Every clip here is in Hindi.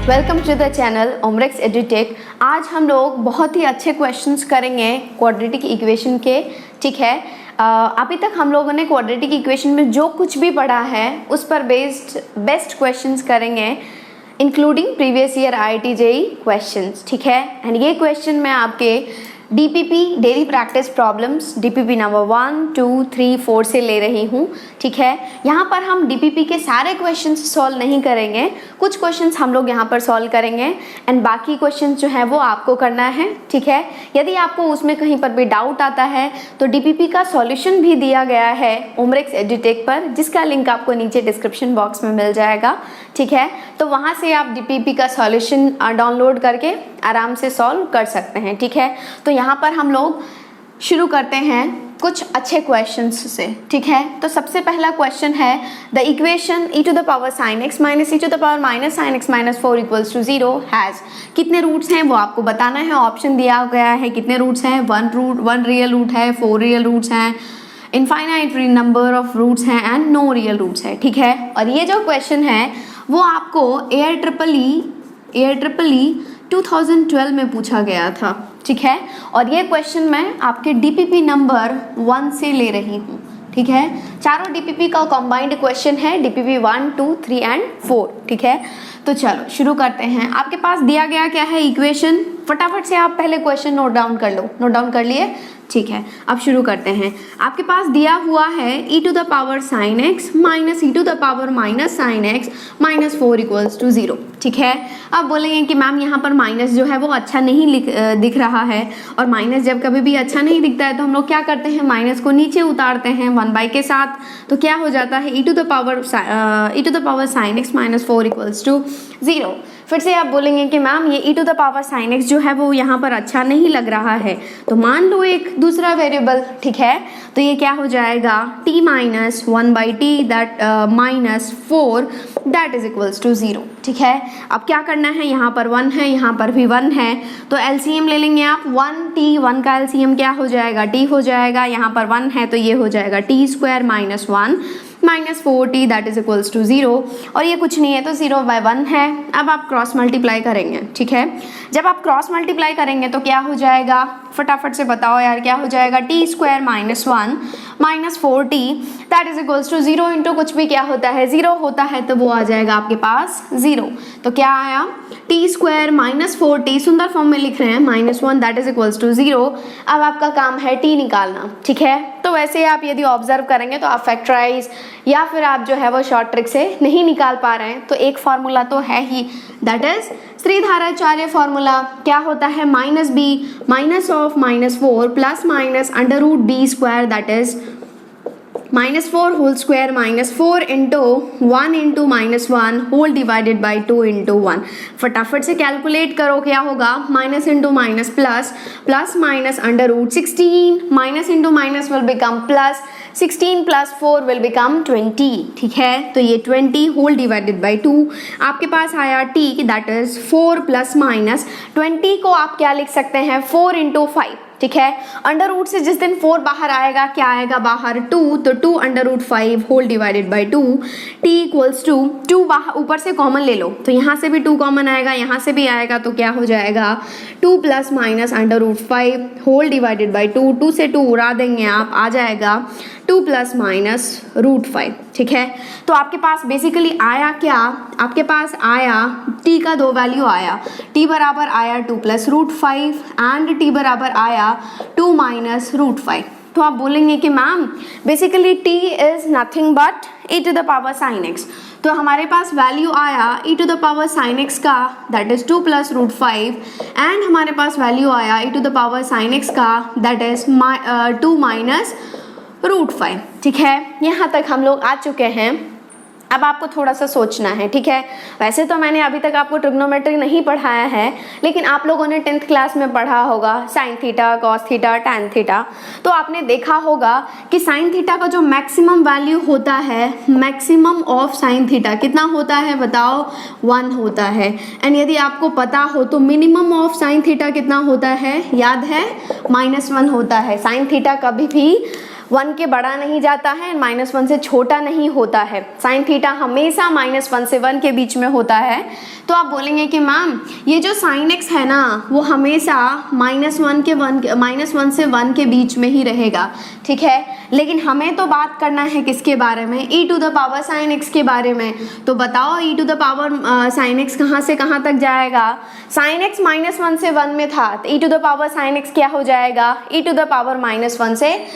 Welcome to the channel Omrex Edutech. आज हम लोग बहुत ही अच्छे क्वेश्चंस करेंगे क्वाड्रेटिक इक्वेशन के। ठीक है, अभी तक हम लोगों ने क्वाड्रेटिक इक्वेशन में जो कुछ भी पढ़ा है उस पर बेस्ट क्वेश्चंस करेंगे, including previous year IIT JEE questions. ठीक है, एंड ये क्वेश्चन मैं आपके DPP daily practice problems DPP number 1, 2, 3, 4 से ले रही हूँ। ठीक है, यहाँ पर हम DPP के सारे क्वेश्चंस सॉल्व नहीं करेंगे, कुछ क्वेश्चंस हम लोग यहाँ पर सॉल्व करेंगे एंड बाकी क्वेश्चंस जो है वो आपको करना है। ठीक है, यदि आपको उसमें कहीं पर भी डाउट आता है तो DPP का सॉल्यूशन भी दिया गया है ओमरेक्स एडुटेक पर, जिसका लिंक आपको नीचे डिस्क्रिप्शन बॉक्स में मिल जाएगा। ठीक है, तो वहाँ से आप DPP का सॉल्यूशन डाउनलोड करके आराम से सॉल्व कर सकते हैं। ठीक है, तो यहाँ पर हम लोग शुरू करते हैं कुछ अच्छे क्वेश्चंस से। ठीक है, तो सबसे पहला क्वेश्चन है the equation e to the power sin x minus e to the power minus sin x minus 4 equals to 0 has. कितने रूट्स हैं वो आपको बताना है। ऑप्शन दिया गया है कितने रूट्स हैं, 1 रियल रूट है, 4 रियल रूट्स हैं, इनफाइनाइट नंबर ऑफ रूट्स हैं एंड नो रियल रूट्स है। ठीक है, और ये जो क्वेश्चन है वो आपको AIEEE 2012 में पूछा गया था। ठीक है, और ये क्वेश्चन मैं आपके DPP नंबर 1 से ले रही हूँ। ठीक है, चारों DPP का कॉम्बाइंड क्वेश्चन है, DPP 1, 2, 3 एंड 4। ठीक है, तो चलो शुरू करते हैं। आपके पास दिया गया क्या है इक्वेशन, फटाफट से आप पहले क्वेश्चन नोट डाउन कर लो। नोट डाउन कर लिए? ठीक है, अब शुरू करते हैं। आपके पास दिया हुआ है e to the power sin x minus e to the power minus sin x minus 4 equals to 0। ठीक है, अब बोलेंगे कि मैम यहाँ पर माइनस जो है वो अच्छा नहीं दिख रहा है, और माइनस जब कभी भी अच्छा नहीं दिखता है तो हम लोग क्या करते हैं, माइनस को नीचे उतारते हैं 1 के साथ। तो क्या हो जाता है, e to the power sin x minus 4 equals to 0। फिर से आप बोलेंगे कि मैम ये e to the power sin x जो है वो यहाँ पर अच्छा नहीं लग रहा है, तो मान लो एक दूसरा वेरिएबल। ठीक है, तो ये क्या हो जाएगा, t minus 1/t that minus 4 that is equals to 0। ठीक है, अब क्या करना है, यहाँ पर 1 है, यहाँ पर भी 1 है, तो LCM ले लेंगे आप। 1 का LCM क्या हो जाएगा, t हो जाएगा। यहाँ पर 1 है तो ये हो जाएगा t² minus 1 minus 4t that is equals to 0, और ये कुछ नहीं है तो 0/1 है। अब आप क्रॉस मल्टीप्लाई करेंगे। ठीक है, जब आप क्रॉस मल्टीप्लाई करेंगे तो क्या हो जाएगा, फटाफट से बताओ यार, क्या हो जाएगा, t² minus 1 minus 4t that is equals to 0 into कुछ भी क्या होता है, 0 होता है, तो वो आ जाएगा आपके पास 0। तो क्या आया, t² माइनस 4t, सुंदर फॉर्म में लिख रहे हैं, minus 1 that is equals to 0। अब आपका काम है t निकालना। ठीक है, तो वैसे आप यदि ऑब्जर्व करेंगे तो आप फैक्टराइज या फिर आप जो है वो शॉर्ट ट्रिक से नहीं निकाल पा रहे हैं, तो एक फार्मूला तो है ही, दैट इज श्रीधराचार्य फार्मूला। क्या होता है, minus b minus of minus 4 plus minus under root b square that is minus 4 whole square minus 4 into 1 into minus 1 whole divided by 2 into 1। फटाफट से कैलकुलेट करो, क्या होगा, minus into minus plus, plus minus under root 16, minus into minus will become plus, 16 plus 4 will become 20। ठीक है, तो ये 20 होल डिवाइडेड बाई 2 आपके पास आया t that is 4 plus minus 20 को आप क्या लिख सकते हैं, 4 इंटू 5। ठीक है, अंडर रूट से जिस दिन 4 बाहर आएगा क्या आएगा बाहर, 2, तो 2 under root 5 whole divided by 2 t equals to 2 बाहर ऊपर से कॉमन ले लो, तो यहाँ से भी 2 कॉमन आएगा, यहाँ से भी आएगा, तो क्या हो जाएगा 2 plus minus under root 5 whole divided by 2 से 2 उड़ा देंगे आप, आ जाएगा 2 प्लस माइनस रूट 5। ठीक है, तो आपके पास बेसिकली आया क्या, आपके पास आया t का 2 वैल्यू आया, t बराबर आया 2 प्लस रूट 5 एंड t बराबर आया 2 माइनस रूट 5। तो आप बोलेंगे कि ma'am basically t is nothing but e to the power sin x, तो हमारे पास वैल्यू आया e to the power sin x का that is 2 plus root 5 and हमारे पास वैल्यू आया e to the power sin x का दैट इज 2 माइनस रूट 5। ठीक है, यहाँ तक हम लोग आ चुके हैं। अब आपको थोड़ा सा सोचना है। ठीक है, वैसे तो मैंने अभी तक आपको ट्रिग्नोमेट्री नहीं पढ़ाया है, लेकिन आप लोगों ने 10th क्लास में पढ़ा होगा sine theta, cos theta, tan theta. तो आपने देखा होगा कि साइन थीटा का जो मैक्सिमम वैल्यू होता है, मैक्सिमम ऑफ साइन थीटा कितना होता है बताओ, 1 होता है। एंड यदि आपको पता हो तो मिनिमम ऑफ साइन थीटा कितना होता है, याद है, -1 होता है। साइन थीटा कभी भी 1 के बड़ा नहीं जाता है, -1 से छोटा नहीं होता है। साइन थीटा हमेशा -1 से 1 के बीच में होता है। तो आप बोलेंगे कि मैम ये जो साइन एक्स है ना वो हमेशा -1 से 1 के बीच में ही रहेगा, ठीक है। लेकिन हमें तो बात करना है किसके बारे में, e to the power sine x के बारे में। तो बताओ e to the power sine x कहाँ से कहाँ तक जाएगा। साइन एक्स -1 से 1 में था तो e to the power sine x क्या हो जाएगा, e टू द पावर -1 से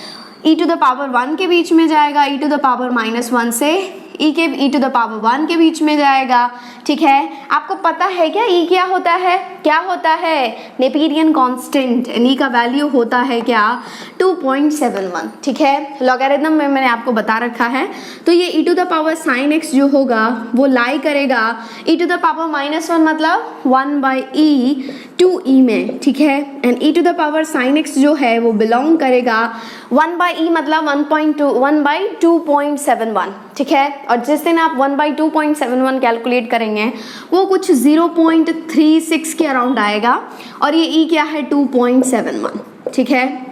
e टू द पावर 1 के बीच में जाएगा, e टू द पावर -1 से e टू द पावर 1 के बीच में जाएगा, ठीक है। आपको पता है क्या e क्या होता है, क्या होता है, नेपियरियन कांस्टेंट। e का वैल्यू होता है क्या, 2.71, ठीक है। लॉगरिथम में मैंने आपको बता रखा है। तो ये e to the power sine x जो होगा वो लाई करेगा e टू द पावर -1 मतलब 1/e 2e में, ठीक है। And e to the power sine x जो है वो बिलोंग करेगा 1/e मतलब 1/2.71, ठीक है। और जिस दिन आप 1/2.71 कैलकुलेट करेंगे वो कुछ 0.36 के अराउंड आएगा और ये e क्या है 2.71, ठीक है।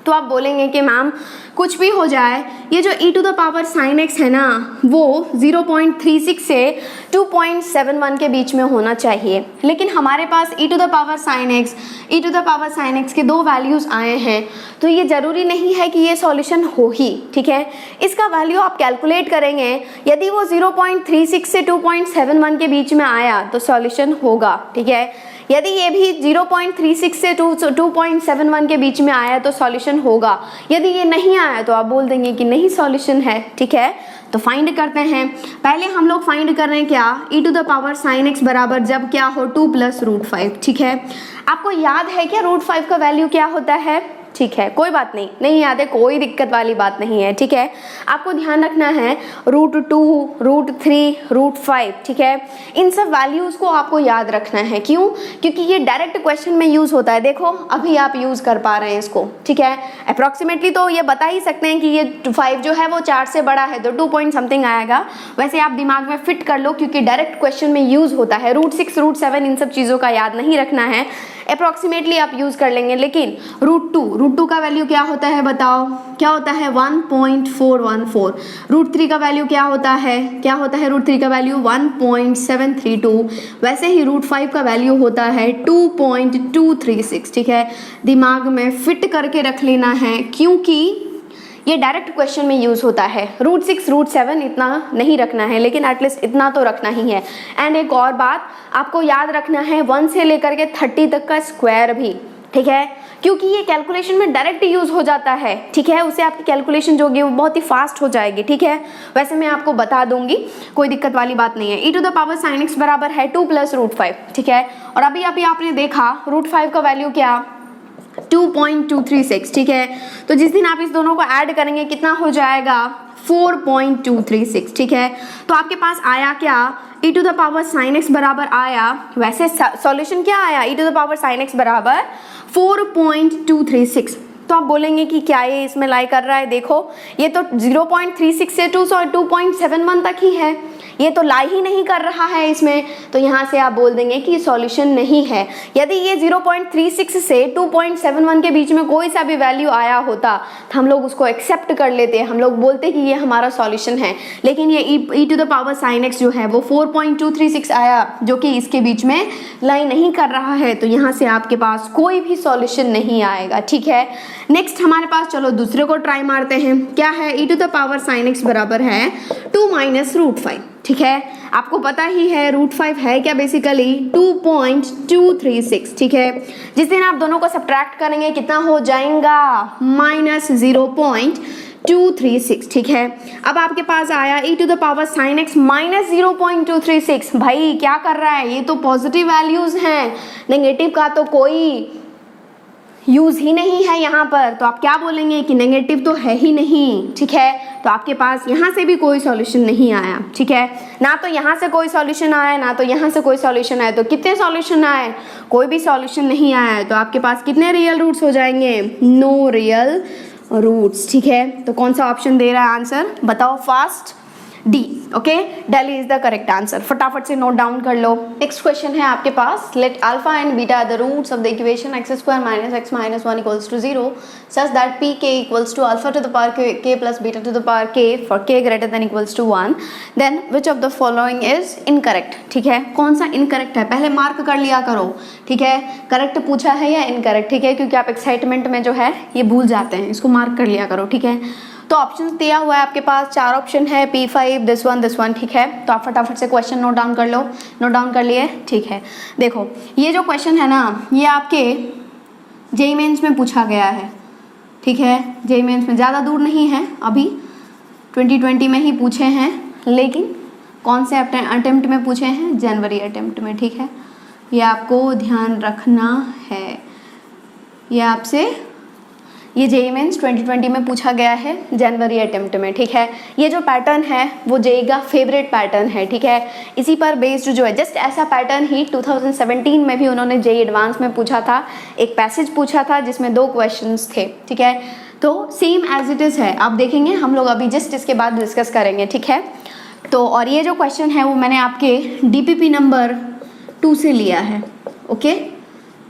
तो आप बोलेंगे कि मैम कुछ भी हो जाए ये जो e to the power sine x है ना वो 0.36 से 2.71 के बीच में होना चाहिए। लेकिन हमारे पास e to the power sine x के दो वैल्यूज़ आए हैं, तो ये ज़रूरी नहीं है कि ये सॉल्यूशन हो ही, ठीक है। इसका वैल्यू आप कैलकुलेट करेंगे, यदि वो 0.36 से 2.71 के बीच में आया तो सॉल्यूशन होगा, ठीक है। यदि ये भी 0.36 से 2.71 के बीच में आया तो सॉल्यूशन होगा। यदि ये नहीं आया तो आप बोल देंगे कि नहीं सॉल्यूशन है, ठीक है। तो फाइंड करते हैं। पहले हम लोग फाइंड कर रहे हैं क्या, e to the power sine x बराबर जब क्या हो 2 + √5, ठीक है। आपको याद है क्या √5 का वैल्यू क्या होता है, ठीक है। कोई बात नहीं याद है, कोई दिक्कत वाली बात नहीं है, ठीक है। आपको ध्यान रखना है √2, √3, √5, ठीक है। इन सब वैल्यूज़ को आपको याद रखना है। क्यों, क्योंकि ये डायरेक्ट क्वेश्चन में यूज़ होता है। देखो अभी आप यूज़ कर पा रहे हैं इसको, ठीक है। अप्रॉक्सीमेटली तो ये बता ही सकते हैं कि ये 5 जो है वो 4 से बड़ा है तो 2 पॉइंट समथिंग आएगा। वैसे आप दिमाग में फिट कर लो क्योंकि डायरेक्ट क्वेश्चन में यूज़ होता है। √6, √7 इन सब चीज़ों का याद नहीं रखना है, अप्रॉक्सीमेटली आप यूज़ कर लेंगे। लेकिन √2 का वैल्यू क्या होता है बताओ, क्या होता है 1.414। √3 का वैल्यू क्या होता है √3 का वैल्यू 1.732। वैसे ही √5 का वैल्यू होता है 2.236, ठीक है। दिमाग में फिट करके रख लेना है क्योंकि ये डायरेक्ट क्वेश्चन में यूज़ होता है। √6, √7 इतना नहीं रखना है, लेकिन एटलीस्ट इतना तो रखना ही है। एंड एक और बात आपको याद रखना है 1 से लेकर के 30 तक का स्क्वायर भी, ठीक है, क्योंकि ये कैलकुलेशन में डायरेक्ट यूज़ हो जाता है, ठीक है। उससे आपकी कैलकुलेशन जो होगी वो बहुत ही फास्ट हो जाएगी, ठीक है। वैसे मैं आपको बता दूंगी, कोई दिक्कत वाली बात नहीं है। e to the power sine x बराबर है 2 + √5, ठीक है। और अभी आपने देखा √5 का वैल्यू क्या 2.236, ठीक है। तो जिस दिन आप इस दोनों को ऐड करेंगे कितना हो जाएगा 4.236, ठीक है। तो आपके पास आया क्या e to the power sine x बराबर आया, वैसे सॉल्यूशन क्या आया e to the power sine x बराबर 4.236। तो आप बोलेंगे कि क्या ये इसमें लाई कर रहा है, देखो ये तो 0.36 से 2.71 तक ही है, ये तो लाई ही नहीं कर रहा है इसमें। तो यहाँ से आप बोल देंगे कि सॉल्यूशन नहीं है। यदि ये 0.36 से 2.71 के बीच में कोई सा भी वैल्यू आया होता तो हम लोग उसको एक्सेप्ट कर लेते, हम लोग बोलते कि ये हमारा सॉल्यूशन है। लेकिन ये e to the power sine x जो है वो 4.236 आया जो कि इसके बीच में लाई नहीं कर रहा है, तो यहाँ से आपके पास कोई भी सॉल्यूशन नहीं आएगा, ठीक है। नेक्स्ट हमारे पास चलो दूसरे को ट्राई मारते हैं। क्या है e to the power sine x बराबर है 2 - √5, ठीक है। आपको पता ही है √5 है क्या, बेसिकली 2.236, ठीक है। जिस दिन आप दोनों को सब्ट्रैक्ट करेंगे कितना हो जाएगा -0.236, ठीक है। अब आपके पास आया e to the power sine x -0.236। भाई क्या कर रहा है, ये तो पॉजिटिव वैल्यूज हैं, नेगेटिव का तो कोई यूज़ ही नहीं है यहाँ पर। तो आप क्या बोलेंगे कि नेगेटिव तो है ही नहीं, ठीक है। तो आपके पास यहाँ से भी कोई सॉल्यूशन नहीं आया, ठीक है। ना तो यहाँ से कोई सॉल्यूशन आया, ना तो यहाँ से कोई सॉल्यूशन आया। तो कितने सॉल्यूशन आए, कोई भी सॉल्यूशन नहीं आया है। तो आपके पास कितने रियल रूट्स हो जाएंगे, नो रियल रूट्स, ठीक है। तो कौन सा ऑप्शन दे रहा है आंसर बताओ fast. D. Okay, Delhi is the correct answer. फटाफट से नोट डाउन कर लो। नेक्स्ट क्वेश्चन है आपके पास, let alpha and beta the roots of the equation x square minus x minus 1 equals to 0 such that P K equals to alpha to the power K plus beta to the power K for K greater than equals to 1, then which of the following is incorrect. ठीक है, कौन सा इनकरेक्ट है पहले मार्क कर लिया करो। ठीक है, करेक्ट पूछा है या इनकरेक्ट। ठीक है, क्योंकि आप एक्साइटमेंट में जो है ये भूल जाते हैं, इसको मार्क कर लिया करो। ठीक है, तो ऑप्शन दिया हुआ है आपके पास, 4 ऑप्शन है, P5 दिस वन। ठीक है, तो आप फटाफट से क्वेश्चन नोट डाउन कर लो। नोट डाउन कर लिए? ठीक है, देखो ये जो क्वेश्चन है ना, ये आपके जेईई मेंस में पूछा गया है। ठीक है, जेईई मेंस में ज़्यादा दूर नहीं है, अभी 2020 में ही पूछे हैं, लेकिन कौन से अटेम्प्ट में पूछे हैं? जनवरी अटेम्प्ट में। ठीक है, ये आपको ध्यान रखना है। ये आपसे ये जेईई मेंस 2020 में पूछा गया है, जनवरी अटेम्प्ट में। ठीक है, ये जो पैटर्न है वो जेईई का फेवरेट पैटर्न है। ठीक है, इसी पर बेस्ड जो है, जस्ट ऐसा पैटर्न ही 2017 में भी उन्होंने जेईई एडवांस में पूछा था। एक पैसेज पूछा था जिसमें 2 क्वेश्चंस थे। ठीक है, तो सेम एज इट इज़ है, आप देखेंगे, हम लोग अभी जस्ट इसके बाद डिस्कस करेंगे। ठीक है, तो और ये जो क्वेश्चन है वो मैंने आपके DPP नंबर 2 से लिया है। ओके,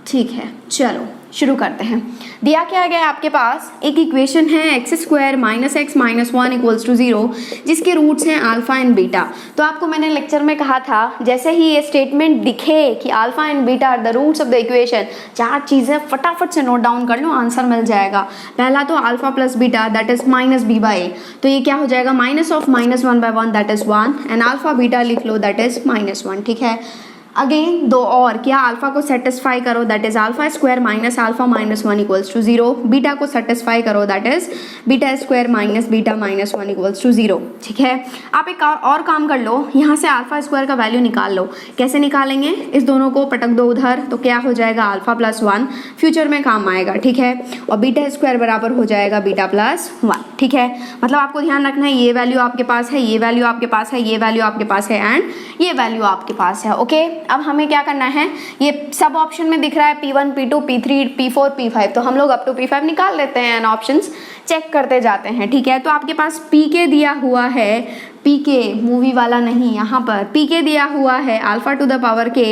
ठीक है, चलो शुरू करते हैं। दिया क्या गया है आपके पास, एक इक्वेशन है x square minus x minus 1 equals to 0 जिसके रूट्स हैं अल्फा एंड बीटा। तो आपको मैंने लेक्चर में कहा था, जैसे ही ये स्टेटमेंट दिखे कि alpha and beta are the roots of the equation, 4 चीज़ें फटाफट से नोट डाउन कर लो, आंसर मिल जाएगा। पहला तो alpha plus beta that is minus b by a, तो ये क्या हो जाएगा, minus of minus 1 by 1 that is 1 and alpha beta लिख लो दैट इज -1। ठीक है, अगेन 2 और, क्या अल्फा को सेटिस्फाई करो that is alpha square minus alpha minus 1 equals to 0, beta को सेटिस्फाई करो that is beta square minus beta minus 1 equals to 0। ठीक है, आप एक और काम कर लो, यहाँ से अल्फा स्क्वायर का वैल्यू निकाल लो। कैसे निकालेंगे, इस दोनों को पटक दो उधर, तो क्या हो जाएगा अल्फा प्लस 1, फ्यूचर में काम आएगा। ठीक है, और बीटा स्क्वायर बराबर हो जाएगा बीटा प्लस 1। ठीक है, मतलब आपको ध्यान रखना है, ये वैल्यू आपके पास है, ये वैल्यू आपके पास है, ये वैल्यू आपके पास है एंड ये वैल्यू आपके पास है। ओके, अब हमें क्या करना है, ये सब ऑप्शन में दिख रहा है P1 P2 P3 P4 P5, तो हम लोग अप टू P5 निकाल लेते हैं एंड ऑप्शंस चेक करते जाते हैं। ठीक है, तो आपके पास PK दिया हुआ है, PK मूवी वाला नहीं, यहाँ पर PK दिया हुआ है alpha to the power K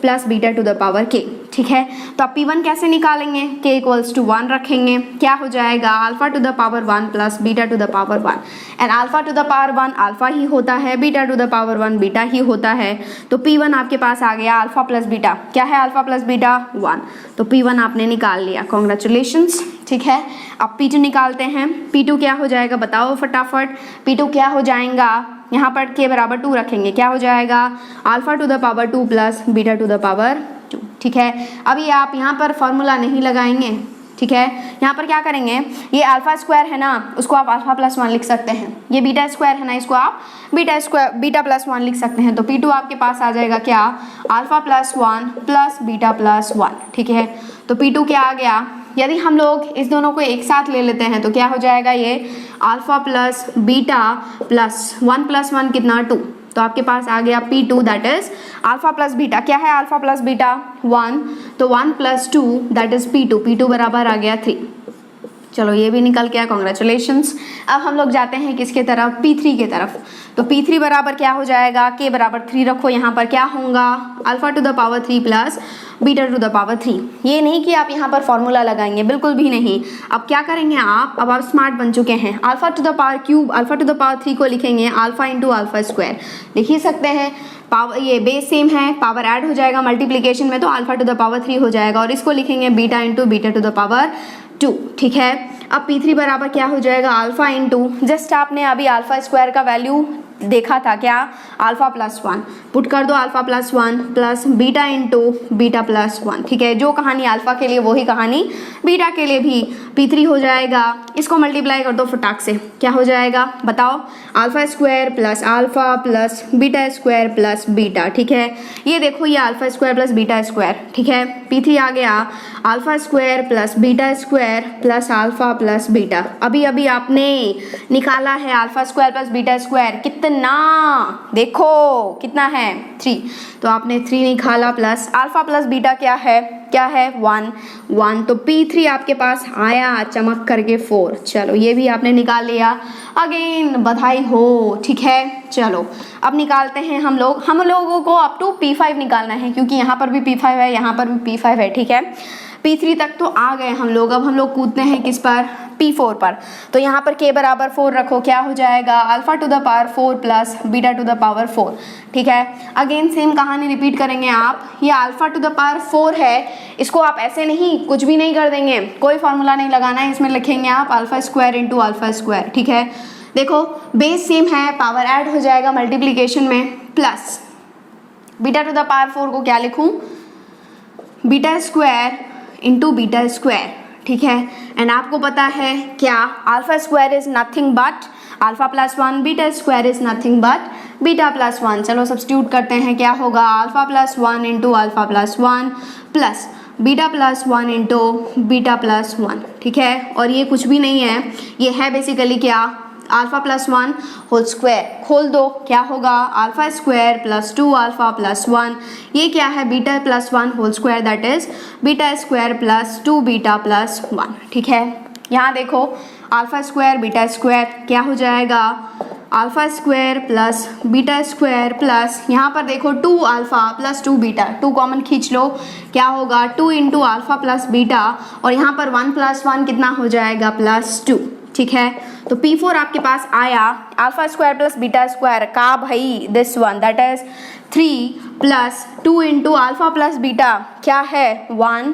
plus beta to the power K। ठीक है, तो आप P1 कैसे निकालेंगे, K इक्वल्स टू 1 रखेंगे, क्या हो जाएगा alpha to the power 1 plus beta to the power 1 and alpha to the power 1 alpha ही होता है, beta to the power 1 beta ही होता है। तो P1 आपके पास आ गया अल्फा प्लस बीटा, क्या है अल्फा प्लस बीटा 1, तो P1 आपने निकाल लिया, कॉन्ग्रेचुलेशंस। ठीक है, अब P2 निकालते हैं, P2 क्या हो जाएगा बताओ फटाफट, P2 क्या हो जाएगा, यहाँ पर K बराबर 2 रखेंगे, क्या हो जाएगा alpha to the power 2 plus beta to the power 2। ठीक है, अभी आप यहाँ पर फॉर्मूला नहीं लगाएंगे। ठीक है, यहाँ पर क्या करेंगे, ये अल्फा स्क्वायर है ना, उसको आप अल्फा प्लस 1 लिख सकते हैं, ये बीटा स्क्वायर है ना, इसको आप बीटा प्लस 1 लिख सकते हैं। तो P2 आपके पास आ जाएगा क्या, alpha plus 1 plus beta plus 1। ठीक है, तो P2 क्या आ गया, यदि हम लोग इस दोनों को एक साथ ले लेते हैं तो क्या हो जाएगा, ये alpha plus beta plus 1 plus 1 कितना 2, तो आपके पास आ गया P2 that is alpha plus beta, क्या है अल्फा प्लस बीटा 1, तो 1 प्लस 2 दैट इज P2 बराबर आ गया 3। चलो ये भी निकल गया, कॉन्ग्रेचुलेशंस। अब हम लोग जाते हैं किसके तरफ, P3 के तरफ। तो P3 बराबर क्या हो जाएगा, K बराबर 3 रखो, यहाँ पर क्या होगा alpha to the power 3 plus beta to the power 3। ये नहीं कि आप यहाँ पर फॉर्मूला लगाएंगे, बिल्कुल भी नहीं। अब क्या करेंगे आप, अब आप स्मार्ट बन चुके हैं, alpha to the power cube alpha to the power 3 को लिखेंगे अल्फा इंटू अल्फा स्क्वायर, लिख ही सकते हैं। पावर ये बेस सेम है, पावर ऐड हो जाएगा मल्टीप्लिकेशन में, तो अल्फा टू द पावर 3 हो जाएगा, और इसको लिखेंगे beta into beta to the power 2। ठीक है, अब P3 बराबर क्या हो जाएगा अल्फा इंटू, जस्ट आपने अभी अल्फा स्क्वायर का वैल्यू देखा था, क्या अल्फा प्लस 1, पुट कर दो alpha plus 1 plus beta into beta plus 1। ठीक है, जो कहानी अल्फा के लिए वही कहानी बीटा के लिए भी, P3 हो जाएगा, इसको मल्टीप्लाई कर दो फटाक से, क्या हो जाएगा बताओ, alpha square plus alpha plus beta square plus beta. ठीक है, ये देखो ये alpha square plus beta square. ठीक है, P3 आ गया alpha square plus beta square plus alpha plus beta. अभी अभी आपने निकाला है alpha square plus beta square, कितने कितना, देखो कितना है 3, तो आपने 3 निकाला प्लस अल्फा प्लस बीटा क्या है 1, तो P3 आपके पास आया चमक करके 4। चलो ये भी आपने निकाल लिया, अगेन बधाई हो, ठीक है। चलो अब निकालते हैं हम लोगों को अप टू P5 निकालना है, क्योंकि यहाँ पर भी P5 है, यहाँ पर भी P5 है, ठीक है। P3 तक तो आ गए हम लोग, अब हम लोग कूदते हैं किस पर, P4 पर। तो यहाँ पर k बराबर 4 रखो, क्या हो जाएगा alpha to the power 4 plus beta to the power 4, ठीक है। अगेन सेम कहानी रिपीट करेंगे आप, ये अल्फा टू द पावर 4 है, इसको आप ऐसे नहीं कुछ भी नहीं कर देंगे, कोई फॉर्मूला नहीं लगाना है, इसमें लिखेंगे आप alpha square into alpha square, ठीक है। देखो बेस सेम है, पावर ऐड हो जाएगा मल्टीप्लीकेशन में, plus beta to the power 4 को क्या लिखूं, beta square into beta square, ठीक है। एंड आपको पता है क्या, alpha square is nothing but alpha plus 1, beta square is nothing but beta plus 1। चलो सब्स्टिट्यूट करते हैं, क्या होगा alpha plus 1 into alpha plus 1 plus beta plus 1 into beta plus 1, ठीक है। और ये कुछ भी नहीं है, ये है बेसिकली क्या, अल्फा प्लस 1 होल स्क्वायर, खोल दो क्या होगा alpha square plus 2 alpha plus 1, ये क्या है beta plus 1 whole square, that is beta square plus 2 beta plus 1, ठीक है। यहाँ देखो अल्फा स्क्वायर बीटा स्क्वायर क्या हो जाएगा, alpha square plus beta square plus यहाँ पर देखो 2 अल्फा प्लस 2 बीटा, 2 कॉमन खींच लो, क्या होगा 2 इंटू अल्फा प्लस बीटा, और यहाँ पर 1 प्लस 1 कितना हो जाएगा प्लस 2, ठीक है। तो P4 आपके पास आया alpha square plus beta square का भाई this one, that is 3 plus 2 into alpha plus beta क्या है 1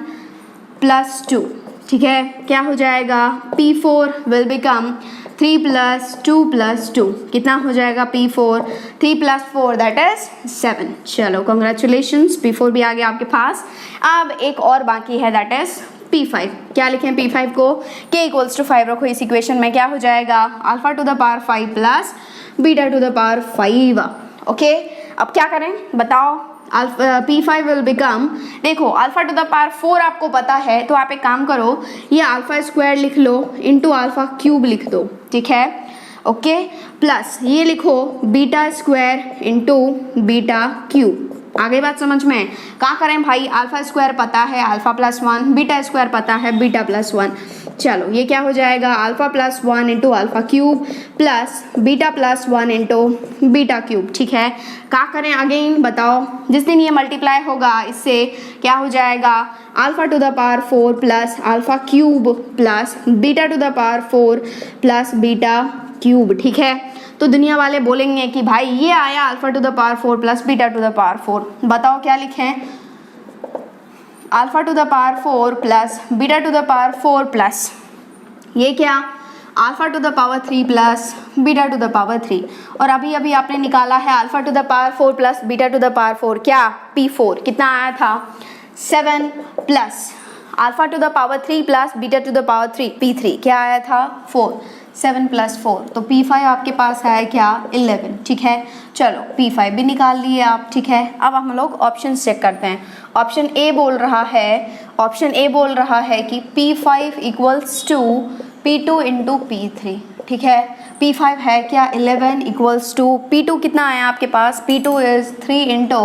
प्लस 2, ठीक है। क्या हो जाएगा P4 will become 3 plus 2 plus 2, कितना हो जाएगा P4, 3 प्लस 4 दैट इज 7। चलो कॉन्ग्रेचुलेशंस, P4 भी आ गया आपके पास। अब एक और बाकी है, दैट इज P5। क्या लिखें P5 को, k इक्वल्स टू 5 रखो इस इक्वेशन में, क्या हो जाएगा alpha to the power 5 plus beta to the power 5, okay. अब क्या करें बताओ, P5 विल बिकम, देखो अल्फा टू द पावर 4 आपको पता है, तो आप एक काम करो, ये अल्फा स्क्वायर लिख लो इंटू अल्फा क्यूब लिख दो, ठीक है, ओके। प्लस ये लिखो beta square into beta cube, आगे बात समझ में। क्या करें भाई, अल्फा स्क्वायर पता है अल्फा प्लस 1, बीटा स्क्वायर पता है बीटा प्लस 1। चलो ये क्या हो जाएगा alpha plus 1 into alpha cube plus beta plus 1 into beta cube, ठीक है। क्या करें अगेन बताओ, जिस दिन ये मल्टीप्लाई होगा इससे क्या हो जाएगा alpha to the power 4 plus alpha cube plus beta to the power 4 plus beta cube, ठीक है। तो दुनिया वाले बोलेंगे कि भाई ये आया alpha to the power 4 plus beta to the power 4, बताओ क्या लिखें, alpha to the power 4 plus beta to the power 4 plus ये क्या alpha to the power 3 plus beta to the power 3, और अभी अभी आपने निकाला है alpha to the power 4 plus beta to the power 4 क्या P4, कितना आया था 7 plus alpha to the power 3 plus beta to the power 3 P3 क्या आया था 4, 7 प्लस 4, तो P5 आपके पास है क्या 11, ठीक है। चलो P5 भी निकाल लिए आप, ठीक है। अब हम लोग ऑप्शन चेक करते हैं। ऑप्शन ए बोल रहा है कि P5 equals to P2 into P3, ठीक है। P5 है क्या 11 इक्वल्स टू P2 कितना आया आपके पास, P2 इज 3 इंटू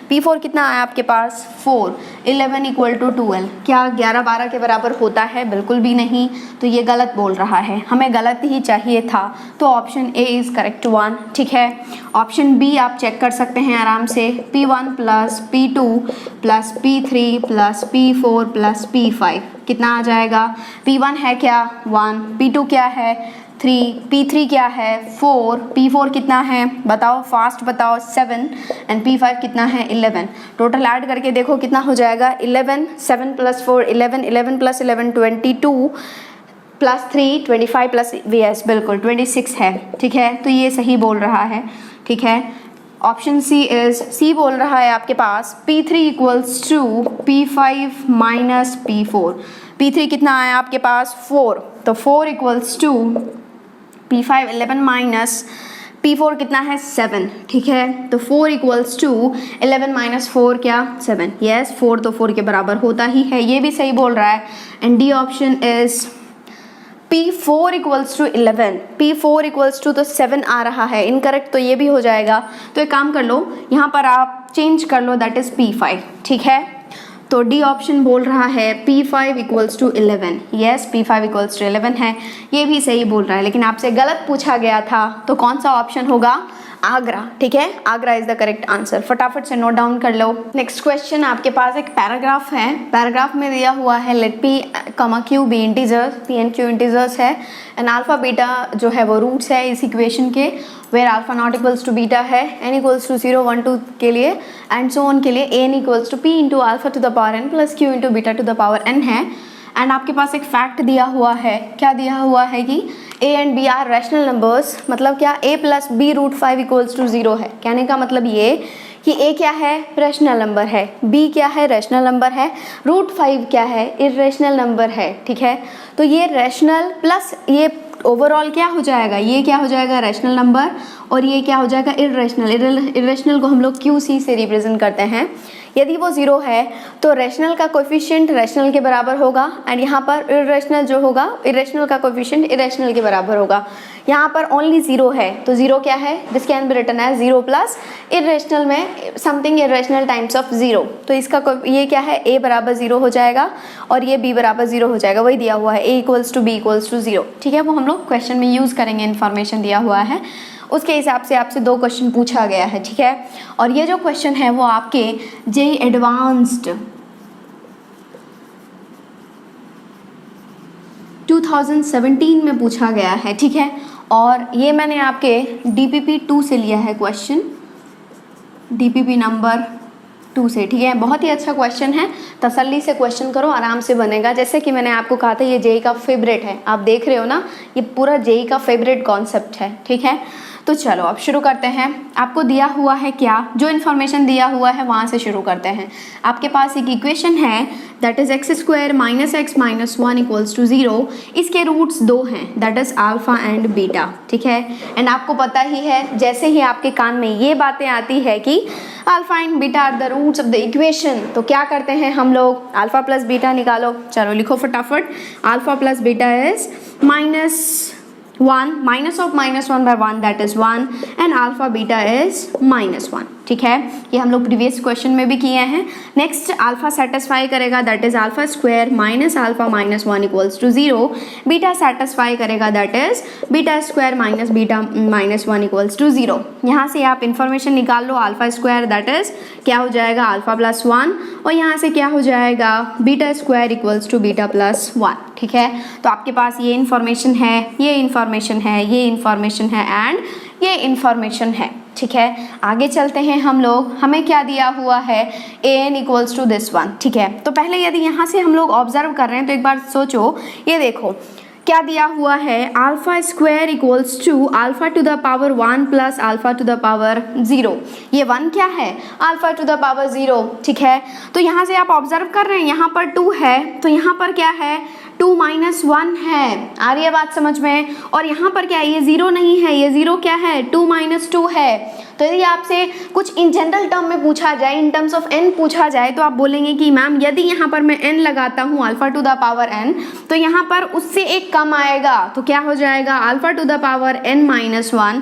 P4 कितना आया आपके पास 4, 11 इक्वल टू 12, क्या 11-12 के बराबर होता है, बिल्कुल भी नहीं, तो ये गलत बोल रहा है, हमें गलत ही चाहिए था, तो option A is correct one, ठीक है। ऑप्शन बी आप चेक कर सकते हैं आराम से, P1 plus P2 plus P3 plus P4 plus P5 कितना आ जाएगा, P1 है क्या 1, P2 क्या है 3, P3 क्या है 4, P4 कितना है बताओ, फास्ट बताओ 7, एंड P5 कितना है 11। टोटल ऐड करके देखो कितना हो जाएगा 11, 7 plus 4 11, 11 plus 11 22 plus 3 25 plus VS बिल्कुल 26 है, ठीक है। तो ये सही बोल रहा है, ठीक है। ऑप्शन सी बोल रहा है आपके पास P3 equals to P5 minus P4, P3 कितना आया आपके पास 4, तो 4 equals to P5 11 minus P4 कितना है 7, ठीक है। तो 4 इक्वल्स टू 11 माइनस 4 क्या 7, यस 4 तो 4 के बराबर होता ही है, ये भी सही बोल रहा है। And D option is P4 equals to 11, P4 equals to तो 7 आ रहा है, इनकरेक्ट तो ये भी हो जाएगा। तो एक काम कर लो, यहाँ पर आप चेंज कर लो, दैट इज P5, ठीक है। तो डी ऑप्शन बोल रहा है P5 equals to 11, yes P5 equals to 11 है, ये भी सही बोल रहा है, लेकिन आपसे गलत पूछा गया था, तो कौन सा ऑप्शन होगा? आगरा, ठीक है, Agra is the correct answer. फटाफट से नोट डाउन कर लो। नेक्स्ट क्वेश्चन आपके पास एक पैराग्राफ है, पैराग्राफ में दिया हुआ है let P, Q be integers, P and Q integers है, एंड अल्फा बीटा जो है वो रूट्स है इस इक्वेशन के, where alpha not equals to beta है, n इक्वल्स टू 0 1 2 के लिए एंड सो ऑन के लिए n equals to p into alpha to the power n plus q into beta to the power n है। एंड आपके पास एक फैक्ट दिया हुआ है, क्या दिया हुआ है कि a and b are rational numbers, मतलब क्या a plus b root 5 equals to 0 है। कहने का मतलब ये कि a क्या है? रैशनल नंबर है, b क्या है? रैशनल नंबर है, रूट 5 क्या है? इर्रेशनल नंबर है, ठीक है। तो ये रैशनल प्लस ये ओवरऑल क्या हो जाएगा? ये क्या हो जाएगा? रैशनल नंबर, और ये क्या हो जाएगा? इर्रेशनल। इर्रेशनल को हम लोग QC से रिप्रेजेंट करते हैं। यदि वो 0 है तो रैशनल का कोएफिशिएंट रैशनल के बराबर होगा, एंड यहाँ पर इर्रेशनल जो होगा, इर्रेशनल का कोएफिशिएंट इर्रेशनल के बराबर होगा। यहाँ पर ओनली 0 है, तो 0 क्या है? This can be written as 0 plus irrational में समथिंग इर्रेशनल टाइम्स ऑफ 0। तो इसका ये क्या है? a बराबर 0 हो जाएगा और ये b बराबर 0 हो जाएगा, वही दिया हुआ है a equals to b equals to 0, ठीक है। वो हम लोग क्वेश्चन में यूज़ करेंगे, इन्फॉर्मेशन दिया हुआ है उसके हिसाब से आपसे 2 क्वेश्चन पूछा गया है, ठीक है। और ये जो क्वेश्चन है वो आपके JEE एडवांस्ड 2017 में पूछा गया है, ठीक है। और ये मैंने आपके DPP 2 से लिया है क्वेश्चन, DPP नंबर 2 से, ठीक है। बहुत ही अच्छा क्वेश्चन है, तसल्ली से क्वेश्चन करो, आराम से बनेगा। जैसे कि मैंने आपको कहा था ये JEE का फेवरेट है, आप देख रहे हो ना, ये पूरा JEE का फेवरेट कॉन्सेप्ट है, ठीक है। तो चलो अब शुरू करते हैं। आपको दिया हुआ है क्या? जो इन्फॉर्मेशन दिया हुआ है वहाँ से शुरू करते हैं। आपके पास एक इक्वेशन है that is x square minus x minus 1 equals to 0। इसके रूट्स 2 हैं, that is alpha and beta, ठीक है। एंड आपको पता ही है, जैसे ही आपके कान में ये बातें आती है कि alpha and beta are the roots of the equation, तो क्या करते हैं हम लोग? अल्फा प्लस बीटा निकालो। चलो लिखो फटाफट, alpha plus beta is -1, minus of -1 by 1 that is 1, and alpha beta is -1, ठीक है। ये हम लोग प्रीवियस क्वेश्चन में भी किए हैं। नेक्स्ट अल्फा सेटिस्फाई करेगा, that is alpha square minus alpha minus 1 equals to 0। Beta satisfy करेगा, that is beta square minus beta minus 1 equals to 0। यहाँ से आप इन्फॉर्मेशन निकाल लो, अल्फा स्क्वायर दैट इज क्या हो जाएगा? अल्फा प्लस 1, और यहाँ से क्या हो जाएगा? Beta square equals to beta plus 1, ठीक है। तो आपके पास ये इन्फॉर्मेशन है, ये इन्फॉर्मेशन है, ये इन्फॉर्मेशन है एंड ये इन्फॉर्मेशन है, ठीक है। आगे चलते हैं हम लोग, हमें क्या दिया हुआ है? an इक्वल्स टू दिस 1, ठीक है। तो पहले यदि यहाँ से हम लोग ऑब्जर्व कर रहे हैं तो एक बार सोचो, ये देखो क्या दिया हुआ है? Alpha square equals to alpha to the power 1 plus alpha to the power 0। ये 1 क्या है? अल्फा टू द पावर 0, ठीक है। तो यहाँ से आप ऑब्जर्व कर रहे हैं, यहाँ पर 2 है, तो यहाँ पर क्या है? 2 माइनस 1 है, आ रही है बात समझ में। और यहाँ पर क्या है? ये 0 नहीं है, ये 0 क्या है? 2 माइनस 2 है। तो यदि आपसे कुछ इन जनरल टर्म में पूछा जाए, इन टर्म्स ऑफ n पूछा जाए, तो आप बोलेंगे कि मैम यदि यहाँ पर मैं n लगाता हूँ alpha to the power n, तो यहाँ पर उससे एक कम आएगा, तो क्या हो जाएगा? Alpha to the power n minus 1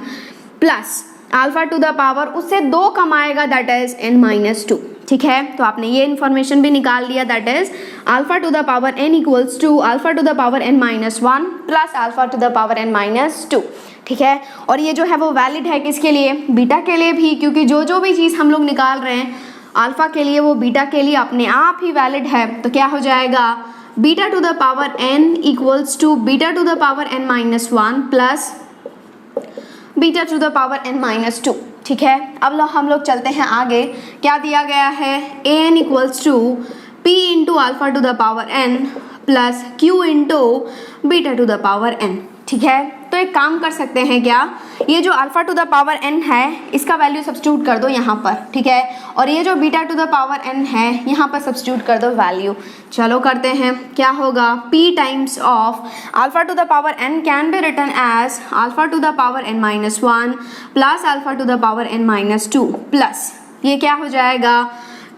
plus alpha to the power उससे 2 कम आएगा, दैट इज n माइनस 2, ठीक है। तो आपने ये इन्फॉर्मेशन भी निकाल लिया, that is alpha to the power n equals to alpha to the power n minus 1 plus alpha to the power n minus 2, ठीक है। और ये जो है वो वैलिड है किसके लिए? बीटा के लिए भी, क्योंकि जो भी चीज़ हम लोग निकाल रहे हैं अल्फा के लिए वो बीटा के लिए अपने आप ही वैलिड है। तो क्या हो जाएगा? Beta to the power n equals to beta to the power n minus 1 plus beta to the power n minus 2, ठीक है। अब हम लोग चलते हैं आगे, क्या दिया गया है? an equals to p into alpha to the power n plus q into beta to the power n, ठीक है। तो एक काम कर सकते हैं क्या, ये जो alpha to the power n है इसका वैल्यू सब्स्टिट्यूट कर दो यहाँ पर, ठीक है। और ये जो beta to the power n है यहाँ पर सब्स्टिट्यूट कर दो वैल्यू। चलो करते हैं, क्या होगा? p times of alpha to the power n can be written as alpha to the power n minus 1 plus alpha to the power n minus 2 plus ये क्या हो जाएगा?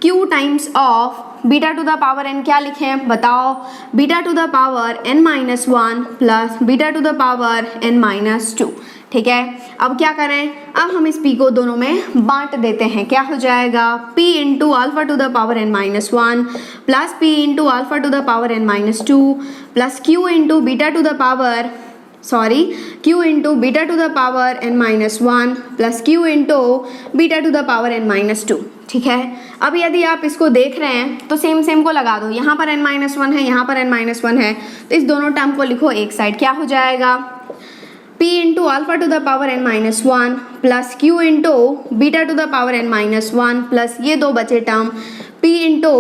q times of beta to the power n क्या लिखें बताओ, beta to the power n-1 plus beta to the power n-2। ठीक है, अब क्या करें, अब हम इस p को दोनों में बांट देते हैं। क्या हो जाएगा, p into alpha to the power n-1 plus p into alpha to the power n-2 plus q into beta to the power q into beta to the power n-1 plus q into beta to the power n-2। ठीक है, अब यदि आप इसको देख रहे हैं तो सेम को लगा दो, यहाँ पर n-1 है, यहाँ पर n-1 है, तो इस दोनों टर्म को लिखो एक साइड। क्या हो जाएगा, p into alpha to the power n-1 plus q into beta to the power n-1 plus ये दो बचे term p into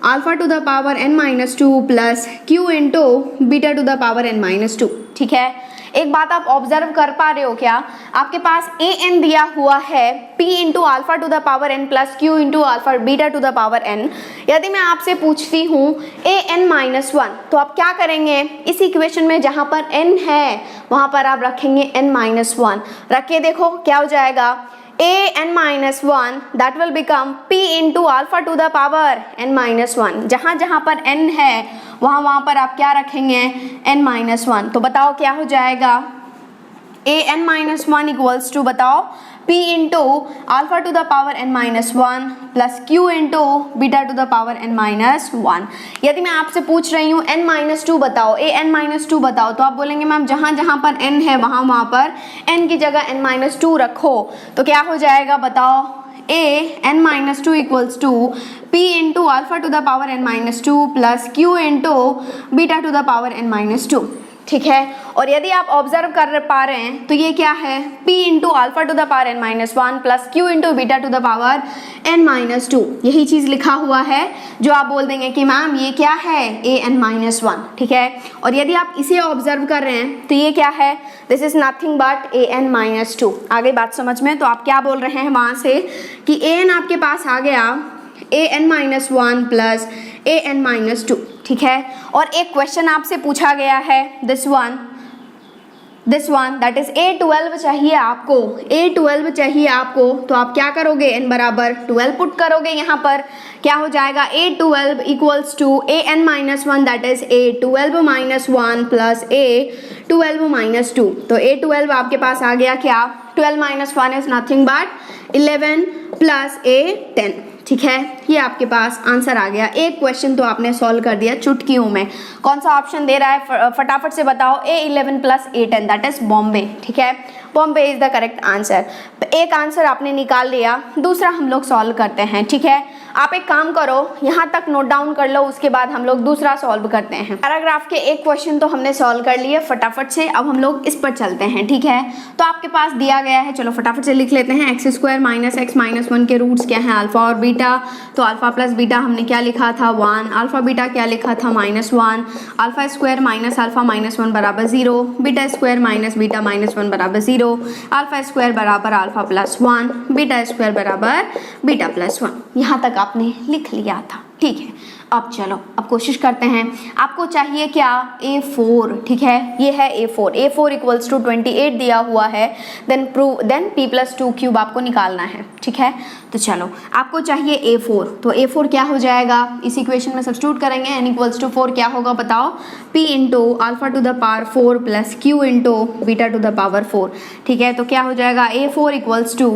alpha to the power n-2 plus q into beta to the power n-2। ठीक है, एक बात आप ऑब्जर्व कर पा रहे हो क्या, आपके पास a n दिया हुआ है p into alpha to the power n plus q into alpha beta to the power n। यदि मैं आपसे पूछती हूँ a n-1 तो आप क्या करेंगे, इस इक्वेशन में जहाँ पर n है वहाँ पर आप रखेंगे n-1, रख के देखो क्या हो जाएगा, a n-1 that will become p into alpha to the power n-1। जहाँ पर n है वहाँ पर आप क्या रखेंगे, n-1। तो बताओ क्या हो जाएगा, a n-1 इक्वल्स टू बताओ p into alpha to the power n-1 plus q into beta to the power n-1। यदि मैं आपसे पूछ रही हूँ n-2 बताओ, a n-2 बताओ, तो आप बोलेंगे मैम जहाँ पर n है वहाँ पर n की जगह n-2 रखो। तो क्या हो जाएगा बताओ, a n-2 equals to p into alpha to the power n-2 plus q into beta to the power n-2। ठीक है, और यदि आप ऑब्जर्व कर पा रहे हैं तो ये क्या है, p into alpha to the power n-1 plus q into beta to the power n-2, यही चीज़ लिखा हुआ है जो आप बोल देंगे कि मैम ये क्या है, a n-1। ठीक है, और यदि आप इसे ऑब्जर्व कर रहे हैं तो ये क्या है, this is nothing but a n-2। आ गई बात समझ में, तो आप क्या बोल रहे हैं वहाँ से कि a n आपके पास आ गया a n-1 plus a n-2। ठीक है, और एक क्वेश्चन आपसे पूछा गया है this one that is a12 चाहिए आपको, a12 चाहिए आपको, तो आप क्या करोगे, n बराबर 12 पुट करोगे। यहाँ पर क्या हो जाएगा, a12 equals to a n-1 that is a12-1 plus a12-2। तो a12 आपके पास आ गया क्या, 12-1 is nothing but 11 plus a10। ठीक है, ये आपके पास आंसर आ गया। एक क्वेश्चन तो आपने सॉल्व कर दिया चुटकियों में। कौन सा ऑप्शन दे रहा है फटाफट से बताओ, A11 plus A10 that is Bombay. ठीक है, Bombay is the correct answer. एक आंसर आपने निकाल लिया, दूसरा हम लोग सॉल्व करते हैं। ठीक है, आप एक काम करो, यहाँ तक नोट डाउन कर लो, उसके बाद हम लोग दूसरा सॉल्व करते हैं। पैराग्राफ के एक क्वेश्चन तो हमने सॉल्व कर लिए फटाफट से, अब हम लोग इस पर चलते हैं। ठीक है, तो आपके पास दिया गया है, चलो फटाफट से लिख लेते हैं, x² माइनस x माइनस 1 के रूट्स क्या हैं, अल्फा और बीटा। तो अल्फा प्लस बीटा हमने क्या लिखा था 1, अल्फा बीटा क्या लिखा था -1, alpha square minus alpha minus 1 बराबर 0, beta square minus beta minus 1 बराबर 0, अल्फा स्क्वायर बराबर अल्फा प्लस 1, बीटा स्क्वायर बराबर बीटा प्लस 1। यहाँ तक आपने लिख लिया था। ठीक है, अब चलो अब कोशिश करते हैं। आपको चाहिए क्या, A4। ठीक है, ये है A4 इक्वल्स टू 28 दिया हुआ है, देन p प्लस 2 क्यूब आपको निकालना है। ठीक है, तो चलो आपको चाहिए A4, तो A4 क्या हो जाएगा, इस इक्वेशन में सब्स्टिट्यूट करेंगे, n इक्वल्स टू 4 क्या होगा बताओ, p into alpha to the power 4 plus q into beta to the power 4। ठीक है, तो क्या हो जाएगा, A4 equals to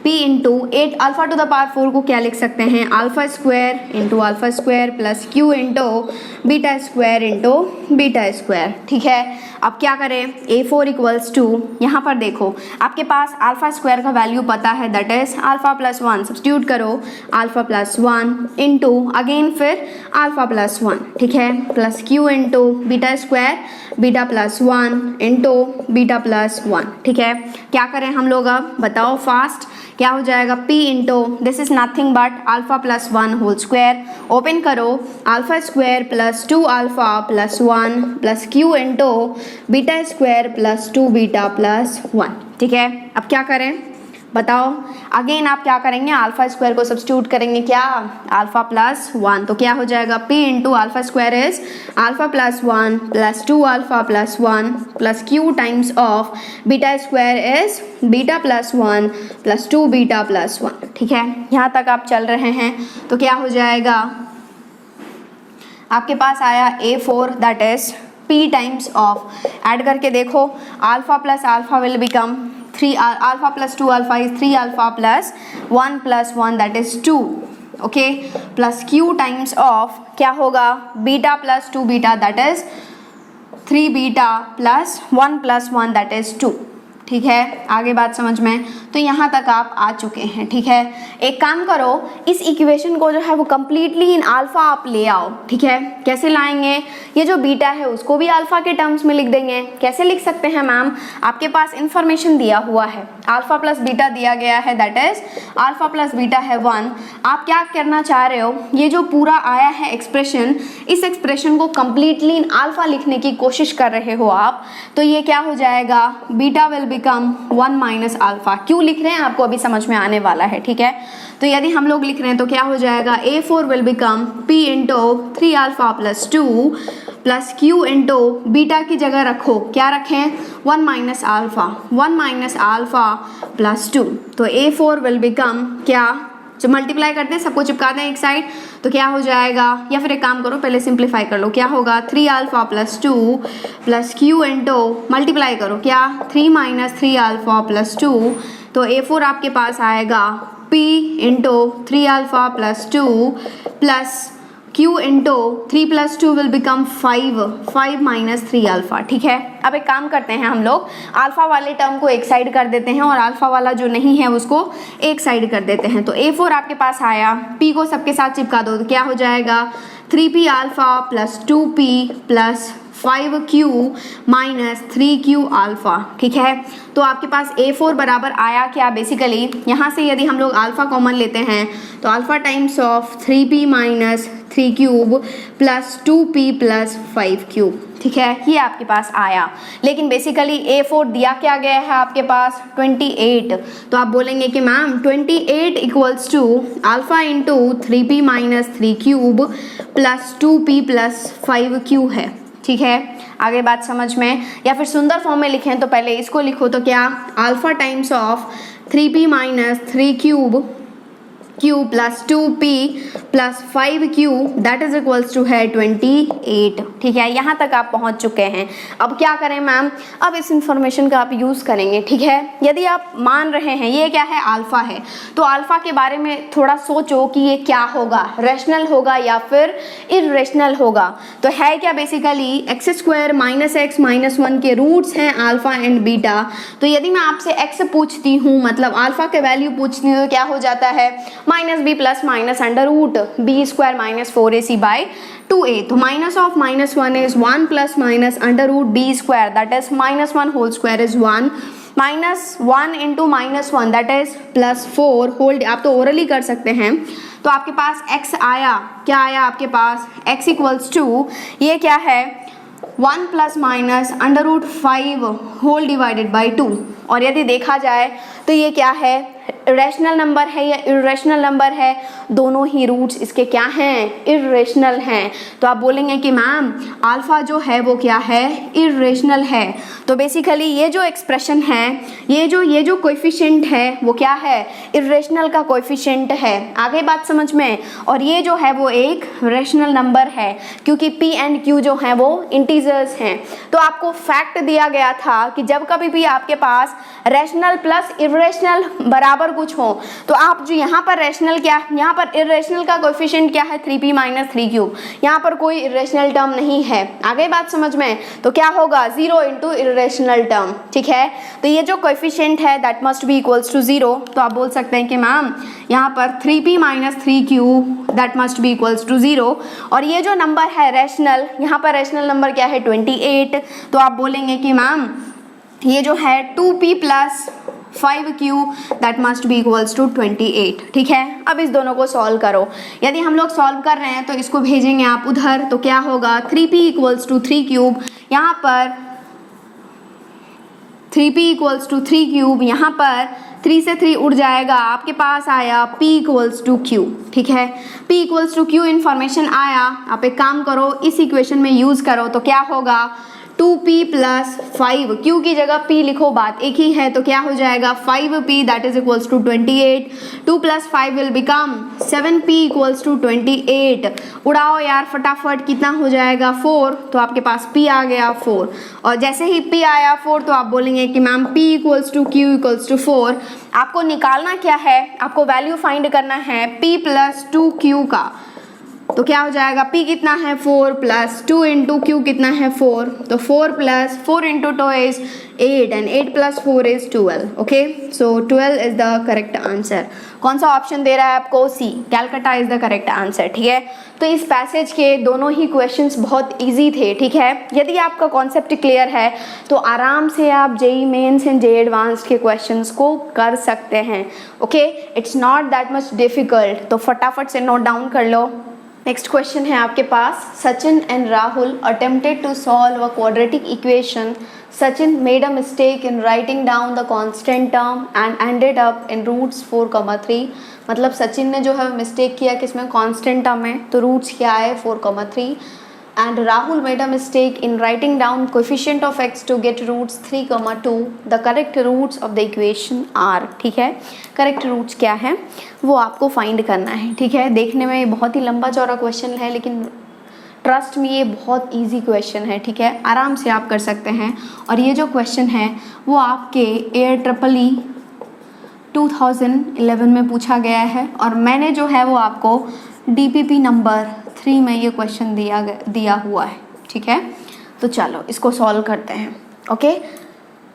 p into 8 alpha to the power 4 को क्या लिख सकते हैं, alpha square into alpha square plus q into beta square into beta square. ठीक है, अब क्या करें, A4 इक्वल्स टू, यहाँ पर देखो आपके पास अल्फा स्क्वायर का वैल्यू पता है that is alpha plus 1, substitute करो अल्फा प्लस 1 इंटू अगेन फिर अल्फा प्लस 1। ठीक है, plus q into beta square beta plus 1 into beta plus 1। ठीक है, क्या करें हम लोग, अब बताओ फास्ट, क्या हो जाएगा, p into this is nothing but alpha plus 1 whole square, open करो alpha square plus 2 alpha plus 1 plus q into beta square plus 2 beta plus 1। ठीक है, अब क्या करें बताओ, अगेन आप क्या करेंगे, अल्फा स्क्वायर को सब्स्टिट्यूट करेंगे क्या, अल्फा प्लस 1, तो क्या हो जाएगा, p into alpha square is alpha plus 1 plus 2 alpha plus 1 plus q times of beta square is beta plus 1 plus 2 beta plus 1। ठीक है, यहाँ तक आप चल रहे हैं, तो क्या हो जाएगा, आपके पास आया A4 that is P times of, add करके देखो alpha plus alpha will become 3, alpha plus 2 alpha is 3 alpha plus 1 that is 2, okay, plus Q times of क्या होगा beta plus 2 beta that is 3 beta plus 1 that is 2, ठीक है। आगे बात समझ में, तो यहाँ तक आप आ चुके हैं, ठीक है। एक काम करो, इस इक्वेशन को जो है वो कम्प्लीटली इन अल्फा आप ले आओ, ठीक है। कैसे लाएंगे, ये जो बीटा है उसको भी अल्फा के टर्म्स में लिख देंगे। कैसे लिख सकते हैं मैम, आपके पास इंफॉर्मेशन दिया हुआ है, अल्फा प्लस बीटा दिया गया है that is alpha plus beta है 1। आप क्या करना चाह रहे हो, ये जो पूरा आया है एक्सप्रेशन, इस एक्सप्रेशन को कम्प्लीटली इन अल्फा लिखने की कोशिश कर रहे हो आप, तो ये क्या हो जाएगा, beta will become 1 minus alpha. क्यों लिख रहे हैं आपको अभी समझ में आने वाला है, ठीक है। तो यदि हम लोग लिख रहे हैं तो क्या हो जाएगा, A4 will become P into 3 alpha plus 2 plus Q into beta की जगह रखो, क्या रखें 1 माइनस अल्फा प्लस 2। तो A4 विल बिकम क्या, जब मल्टीप्लाई करते हैं सबको चिपका दें एक साइड, तो क्या हो जाएगा, या फिर एक काम करो पहले सिंप्लीफाई कर लो, क्या होगा 3 alpha plus 2 plus Q into multiply करो क्या 3 माइनस 3 अल्फा प्लस 2, तो A4 आपके पास आएगा P into 3 alpha plus 2 plus Q into 3 plus 2 will become 5 minus 3 alpha, ठीक है। अब एक काम करते हैं, हम लोग अल्फा वाले टर्म को एक साइड कर देते हैं और अल्फा वाला जो नहीं है उसको एक साइड कर देते हैं। तो A4 आपके पास आया, P को सबके साथ चिपका दो तो क्या हो जाएगा 3P alpha plus 2P plus 5Q minus 3Q alpha, ठीक है। तो आपके पास A4 बराबर आया क्या, बेसिकली यहाँ से यदि हम लोग अल्फा कॉमन लेते हैं तो alpha times of 3P minus 3 cube plus 2P plus 5 cube, ठीक है, ये आपके पास आया। लेकिन बेसिकली A4 दिया क्या गया है आपके पास 28, तो आप बोलेंगे कि ma'am 28 equals to alpha into 3P minus 3 cube plus 2P plus 5Q है, ठीक है। आगे बात समझ में, या फिर सुंदर फॉर्म में लिखें तो पहले इसको लिखो तो क्या alpha times of 3P minus 3 cube plus 2P plus 5Q that is equals to है 28, ठीक है। यहाँ तक आप पहुँच चुके हैं। अब क्या करें मैम, अब इस इंफॉर्मेशन का आप यूज़ करेंगे, ठीक है। यदि आप मान रहे हैं ये क्या है अल्फा है, तो अल्फा के बारे में थोड़ा सोचो कि ये क्या होगा, रैशनल होगा या फिर इर्रेशनल होगा। तो है क्या, basically x square minus x minus 1 के रूट्स हैं अल्फा एंड बीटा। तो यदि मैं आपसे एक्स पूछती हूँ, मतलब अल्फा के वैल्यू पूछती हूँ, तो क्या हो जाता है minus b plus minus under root b square minus 4ac by 2a। तो minus of minus 1 is 1 plus minus under root b square that is minus 1 whole square is 1 minus 1 into minus 1 that is plus 4 whole, आप तो ओरली कर सकते हैं। तो आपके पास x आया, क्या आया आपके पास x इक्वल्स टू ये क्या है 1 plus minus under root 5 whole divided by 2। और यदि देखा जाए तो ये क्या है, रैशनल नंबर है या इर्रेशनल नंबर है, दोनों ही रूट्स इसके क्या हैं, इर्रेशनल हैं। तो आप बोलेंगे कि मैम अल्फा जो है वो क्या है, इर्रेशनल है। तो बेसिकली ये जो एक्सप्रेशन है, ये जो कोएफिशिएंट है वो क्या है, इर्रेशनल का कोएफिशिएंट है। आगे बात समझ में, और ये जो है वो एक रैशनल नंबर है क्योंकि P एंड Q जो है वो इंटीजर्स हैं। तो आपको फैक्ट दिया गया था कि जब कभी भी आपके पास रैशनल प्लस इर्रेशनल बराबर कुछ हो, तो आप जो यहाँ पर रैशनल क्या, यहाँ पर इर्रेशनल का कोएफिशिएंट क्या है 3P माइनस 3 क्यूब, यहाँ पर कोई इर्रेशनल टर्म नहीं है। आगे बात समझ में, तो क्या होगा 0 इंटू इर्रेशनल टर्म, ठीक है। तो ये जो कोएफिशिएंट है that must be equals to 0। तो आप बोल सकते हैं कि मैम यहाँ पर 3P minus 3 cube that must be equals to 0। और ये जो नंबर है रैशनल, यहाँ पर रैशनल नंबर क्या है 28। तो आप बोलेंगे कि मैम ये जो है 2P plus 5Q that must be equals to 28, ठीक है। अब इस दोनों को सॉल्व करो। यदि हम लोग सॉल्व कर रहे हैं तो इसको भेजेंगे आप उधर, तो क्या होगा 3P इक्वल्स टू 3 क्यूब, यहाँ पर 3P इक्वल्स टू 3 क्यूब, यहाँ पर 3 से 3 उड़ जाएगा, आपके पास आया P इक्वल्स टू Q, ठीक है। P equals to Q information आया, आप एक काम करो इस इक्वेशन में यूज़ करो, तो क्या होगा 2p प्लस 5, q की जगह p लिखो, बात एक ही है, तो क्या हो जाएगा 5p that is equals to 28, 2 plus 5 will become 7p equals to 28। उड़ाओ यार फटाफट, कितना हो जाएगा 4, तो आपके पास p आ गया 4, और जैसे ही p आया 4 तो आप बोलेंगे कि ma'am p equals to q equals to 4। आपको निकालना क्या है, आपको वैल्यू फाइंड करना है p प्लस 2q का, तो क्या हो जाएगा p कितना है 4 प्लस 2 इंटू q कितना है 4, तो 4 plus 4 into 2 is 8 and 8 plus 4 is 12। Okay, so 12 is the correct answer. कौन सा ऑप्शन दे रहा है आपको, C, Calcutta is the correct answer. ठीक है, तो इस पैसेज के दोनों ही क्वेश्चंस बहुत इजी थे। ठीक है, यदि आपका कॉन्सेप्ट क्लियर है तो आराम से आप JEE Mains and JEE advanced के क्वेश्चंस को कर सकते हैं। Okay, it's not that much difficult, तो फटाफट से नोट डाउन कर लो। नेक्स्ट क्वेश्चन है आपके पास, Sachin and Rahul attempted to solve a quadratic equation. Sachin made a mistake in writing down the constant term and ended up in roots 4,3। मतलब सचिन ने जो है मिस्टेक किया कि इसमें कांस्टेंट टर्म है, तो रूट्स क्या है 4,3। And Rahul made a mistake in writing down coefficient of x to get roots 3,2। The correct roots of the equation are. ठीक है, करेक्ट रूट्स क्या है वो आपको फाइंड करना है। ठीक है, देखने में ये बहुत ही लंबा चौड़ा क्वेश्चन है, लेकिन ट्रस्ट में ये बहुत इजी क्वेश्चन है। ठीक है, आराम से आप कर सकते हैं। और ये जो क्वेश्चन है वो आपके AIEEE 2011 में पूछा गया है, और मैंने जो है वो आपको DPP नंबर 3 में ये क्वेश्चन दिया हुआ है। ठीक है, तो चलो इसको सॉल्व करते हैं। ओके,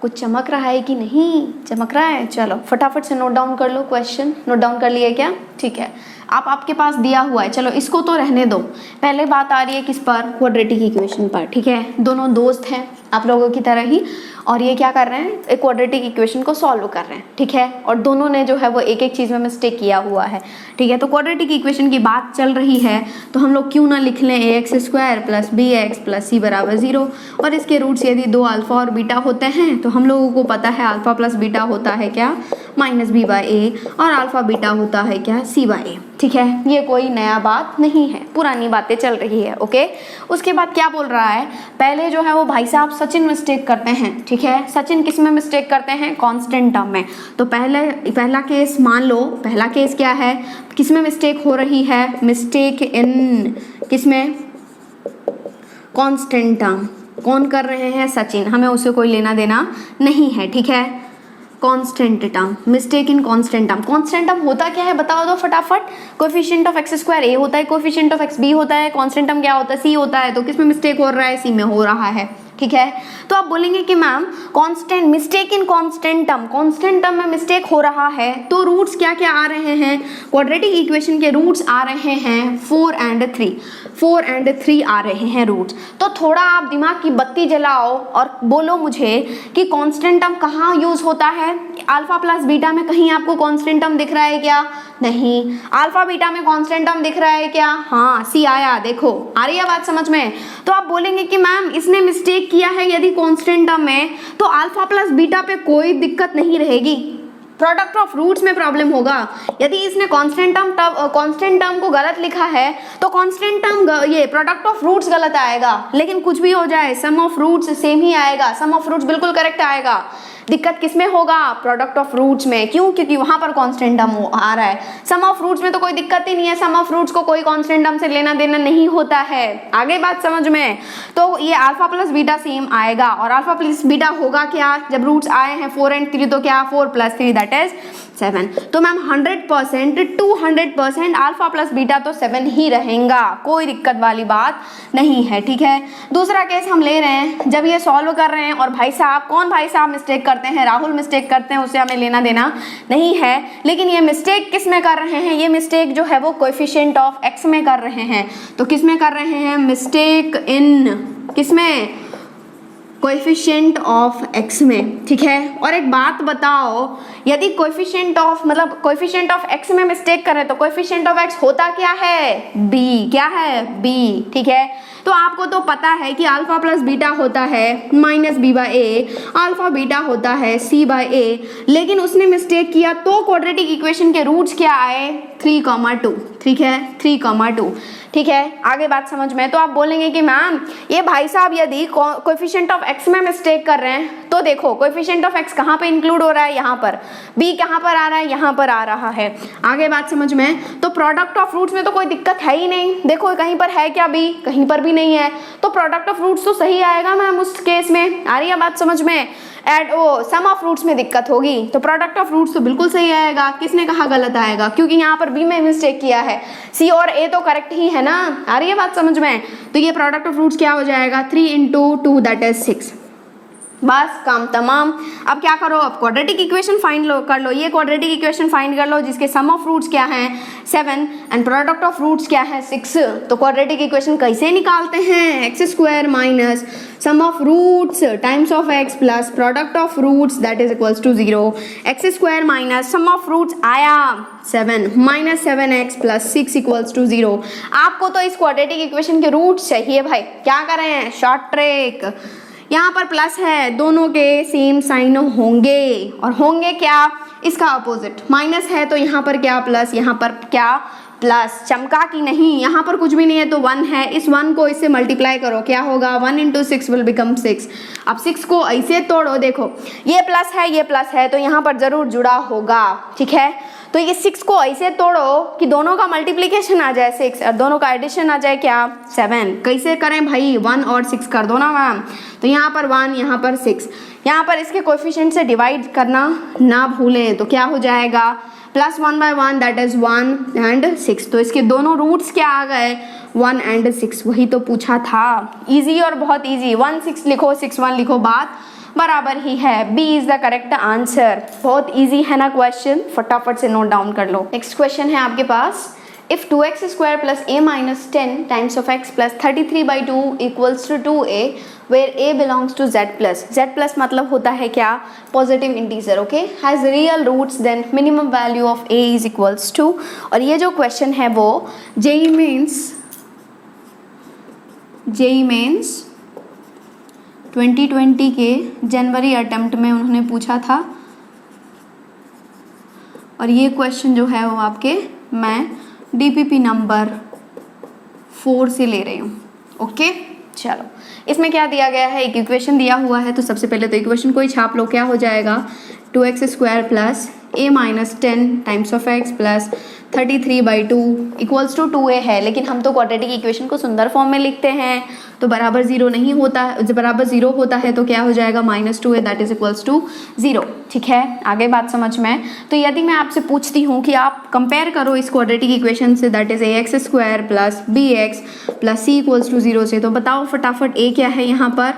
कुछ चमक रहा है कि नहीं चमक रहा है? चलो फटाफट से नोट डाउन कर लो। क्वेश्चन नोट डाउन कर लिए क्या? ठीक है, आपके पास दिया हुआ है, चलो इसको तो रहने दो। पहले बात आ रही है किस पर, क्वाड्रेटिक इक्वेशन पर। ठीक है, दोनों दोस्त हैं आप लोगों की तरह ही, और ये क्या कर रहे हैं, एक क्वाड्रेटिक इक्वेशन को सॉल्व कर रहे हैं। ठीक है, और दोनों ने जो है वो एक एक चीज़ में मिस्टेक किया हुआ है। ठीक है, तो क्वाड्रेटिक इक्वेशन की बात चल रही है तो हम लोग क्यों ना लिख लें ax² plus bx plus c बराबर 0, और इसके रूट्स यदि 2 अल्फा और बीटा होते हैं तो हम लोगों को पता है अल्फा प्लस बीटा होता है क्या, -b/a, और अल्फा बीटा होता है क्या, c/a। ठीक है, ये कोई नया बात नहीं है, पुरानी बातें चल रही है। ओके, उसके बाद क्या बोल रहा है, पहले जो है वो भाई साहब सचिन मिस्टेक करते हैं। ठीक है, सचिन किस में मिस्टेक करते हैं, कांस्टेंट टर्म में। तो पहला केस मान लो, पहला केस क्या है, किस में मिस्टेक हो रही है, मिस्टेक इन किस में, कांस्टेंट टर्म। कौन कर रहे हैं, सचिन, हमें उससे कोई लेना देना नहीं है। ठीक है, constant term, mistake in constant term. Constant term होता क्या है बताओ तो फटाफट, कोएफिशिएंट ऑफ x² a होता है, कोएफिशिएंट ऑफ x b होता है, कांस्टेंट टर्म क्या होता है, c होता है। तो किस में मिस्टेक हो रहा है, c में हो रहा है। ठीक है, तो आप बोलेंगे कि ma'am constant, mistake in constant term, constant term में मिस्टेक हो रहा है, तो रूट्स क्या क्या आ रहे हैं, क्वाड्रेटिक इक्वेशन के रूट्स आ रहे हैं 4 and 3, 4 and 3 आ रहे हैं रूट्स। तो थोड़ा आप दिमाग की बत्ती जलाओ और बोलो मुझे कि कांस्टेंट टर्म कहाँ यूज होता है, अल्फा प्लस बीटा में कहीं आपको कांस्टेंट टर्म दिख रहा है क्या, नहीं। अल्फा बीटा में कांस्टेंट टर्म दिख रहा है क्या, हाँ, सी आया, देखो आ रही है बात समझ में। तो आप बोलेंगे कि मैम इसने मिस्टेक किया है यदि कांस्टेंट टर्म में, तो अल्फा प्लस बीटा पे कोई दिक्कत नहीं रहेगी, प्रोडक्ट ऑफ रूट्स में प्रॉब्लम होगा। यदि इसने कांस्टेंट टर्म को गलत लिखा है तो कांस्टेंट टर्म ये प्रोडक्ट ऑफ रूट्स गलत आएगा, लेकिन कुछ भी हो जाए सम ऑफ रूट्स सेम ही आएगा, सम ऑफ रूट्स बिल्कुल करेक्ट आएगा। दिक्कत किसमें होगा, प्रोडक्ट ऑफ रूट्स में। क्यों, क्योंकि वहां पर कांस्टेंट टर्म आ रहा है। सम ऑफ रूट्स में तो कोई दिक्कत ही नहीं है, सम ऑफ रूट्स को कोई कांस्टेंट टर्म से लेना देना नहीं होता है। आगे बात समझ में, तो ये अल्फा प्लस बीटा सेम आएगा, और अल्फा प्लस बीटा होगा क्या, जब रूट्स आए हैं 4 and 3 तो क्या 4 + 3 दैट इज 7। तो मैम 100% 200% अल्फा प्लस बीटा तो 7 ही रहेगा, कोई दिक्कत वाली बात नहीं है। ठीक है, दूसरा केस हम ले रहे हैं, जब ये सॉल्व कर रहे हैं और भाई साहब, कौन भाई साहब मिस्टेक करते हैं, राहुल मिस्टेक करते हैं, उससे हमें लेना देना नहीं है, लेकिन ये मिस्टेक किस में कर रहे हैं, ये मिस्टेक जो है वो कोएफिशिएंट ऑफ x में कर रहे हैं। तो किस में कर रहे हैं, मिस्टेक इन किस में, कोएफिशिएंट ऑफ x में। ठीक है, और एक बात बताओ, यदि कोएफिशिएंट ऑफ x में मिस्टेक करें तो कोएफिशिएंट ऑफ x होता क्या है, b, क्या है, b। ठीक है, तो आपको तो पता है कि अल्फा प्लस बीटा होता है -b/a, अल्फा बीटा होता है c/a, लेकिन उसने मिस्टेक किया तो क्वाड्रेटिक इक्वेशन के रूट्स क्या आए, 3,2। ठीक है, 3,2। ठीक है, आगे बात समझ में। तो आप बोलेंगे कि मैम ये भाई साहब यदि कोएफिशिएंट ऑफ x में मिस्टेक कर रहे हैं तो देखो कोएफिशिएंट ऑफ x कहाँ पे इंक्लूड हो रहा है, यहाँ पर। b कहाँ पर आ रहा है, यहाँ पर आ रहा है। आगे बात समझ में। तो प्रोडक्ट ऑफ रूट्स में तो कोई दिक्कत है ही नहीं, देखो कहीं पर है क्या b, कहीं पर भी नहीं है, तो प्रोडक्ट ऑफ रूट्स तो सही आएगा मैम उस केस में। आ रही है बात समझ में। एड ओ सम ऑफ रूट्स में दिक्कत होगी, तो प्रोडक्ट ऑफ रूट्स तो बिल्कुल सही आएगा। किसने कहा गलत आएगा, क्योंकि यहाँ पर बी में मिस्टेक किया है, सी और ए तो करेक्ट ही है ना। आ रही है बात समझ में। तो ये प्रोडक्ट ऑफ रूट्स क्या हो जाएगा, 3 × 2 दैट इज 6। बस काम तमाम। अब क्या करो, अब क्वाड्रेटिक इक्वेशन फाइंड कर लो। ये क्वाड्रेटिक इक्वेशन फाइंड कर लो जिसके सम ऑफ रूट्स क्या हैं 7 एंड प्रोडक्ट ऑफ रूट्स क्या है 6। तो क्वाड्रेटिक इक्वेशन कैसे निकालते हैं, x² minus sum of roots times of x plus product of roots that is equals to 0। x² minus sum of roots आया 7 minus 7x plus 6 equals to 0। आपको तो इस क्वाड्रेटिक इक्वेशन के रूट्स चाहिए भाई। क्या कर रहे हैं, शॉर्ट ट्रिक। यहाँ पर प्लस है, दोनों के सेम साइन होंगे, और होंगे क्या, इसका अपोजिट। माइनस है तो यहाँ पर क्या प्लस, यहाँ पर क्या प्लस। चमका कि नहीं, यहाँ पर कुछ भी नहीं है तो 1 है, इस 1 को इससे मल्टीप्लाई करो, क्या होगा 1 × 6 विल बिकम 6। अब 6 को ऐसे तोड़ो, देखो ये प्लस है तो यहाँ पर जरूर जुड़ा होगा, ठीक है। तो ये 6 को ऐसे तोड़ो कि दोनों का मल्टीप्लिकेशन आ जाए 6 और दोनों का एडिशन आ जाए क्या 7। कैसे करें भाई, 1 और 6 कर दो ना मैम। तो यहाँ पर 1, यहाँ पर 6, यहाँ पर इसके कोएफिशिएंट से डिवाइड करना ना भूलें। तो क्या हो जाएगा, +1/1 दैट इज 1 एंड 6। तो इसके दोनों रूट्स क्या आ गए, 1 एंड 6। वही तो पूछा था, इजी और बहुत इजी। 1 6 लिखो, 6 1 लिखो, बात बराबर ही है। B is the correct answer. बहुत इजी है ना क्वेश्चन, फटाफट से नोट डाउन कर लो। नेक्स्ट क्वेश्चन है आपके पास, if 2x² plus a minus 10 times of x plus 33/2 equals to 2a where a belongs to z plus मतलब होता है क्या, positive integer, okay, has real roots, then minimum value of a is equals to. और ये जो क्वेश्चन है वो जेई मेंस 2020 के जनवरी अटेम्प्ट में उन्होंने पूछा था, और ये क्वेश्चन जो है वो आपके मैं DPP नंबर 4 से ले रही हूँ, ओके। चलो, इसमें क्या दिया गया है, एक इक्वेशन दिया हुआ है, तो सबसे पहले तो इक्वेशन को ही छाप लो। क्या हो जाएगा, 2x² plus a minus 10 times of x plus 33/2 equals to 2a है, लेकिन हम तो क्वाड्रेटिक इक्वेशन को सुंदर फॉर्म में लिखते हैं, तो बराबर 0 नहीं होता, जब बराबर 0 होता है तो क्या हो जाएगा -2a that is equals to 0, ठीक है। आगे बात समझ में। तो यदि मैं आपसे पूछती हूँ कि आप कंपेयर करो इस क्वाड्रेटिक इक्वेशन से, that is ax² plus bx plus c equals to 0 से, तो बताओ फटाफट a क्या है यहाँ पर,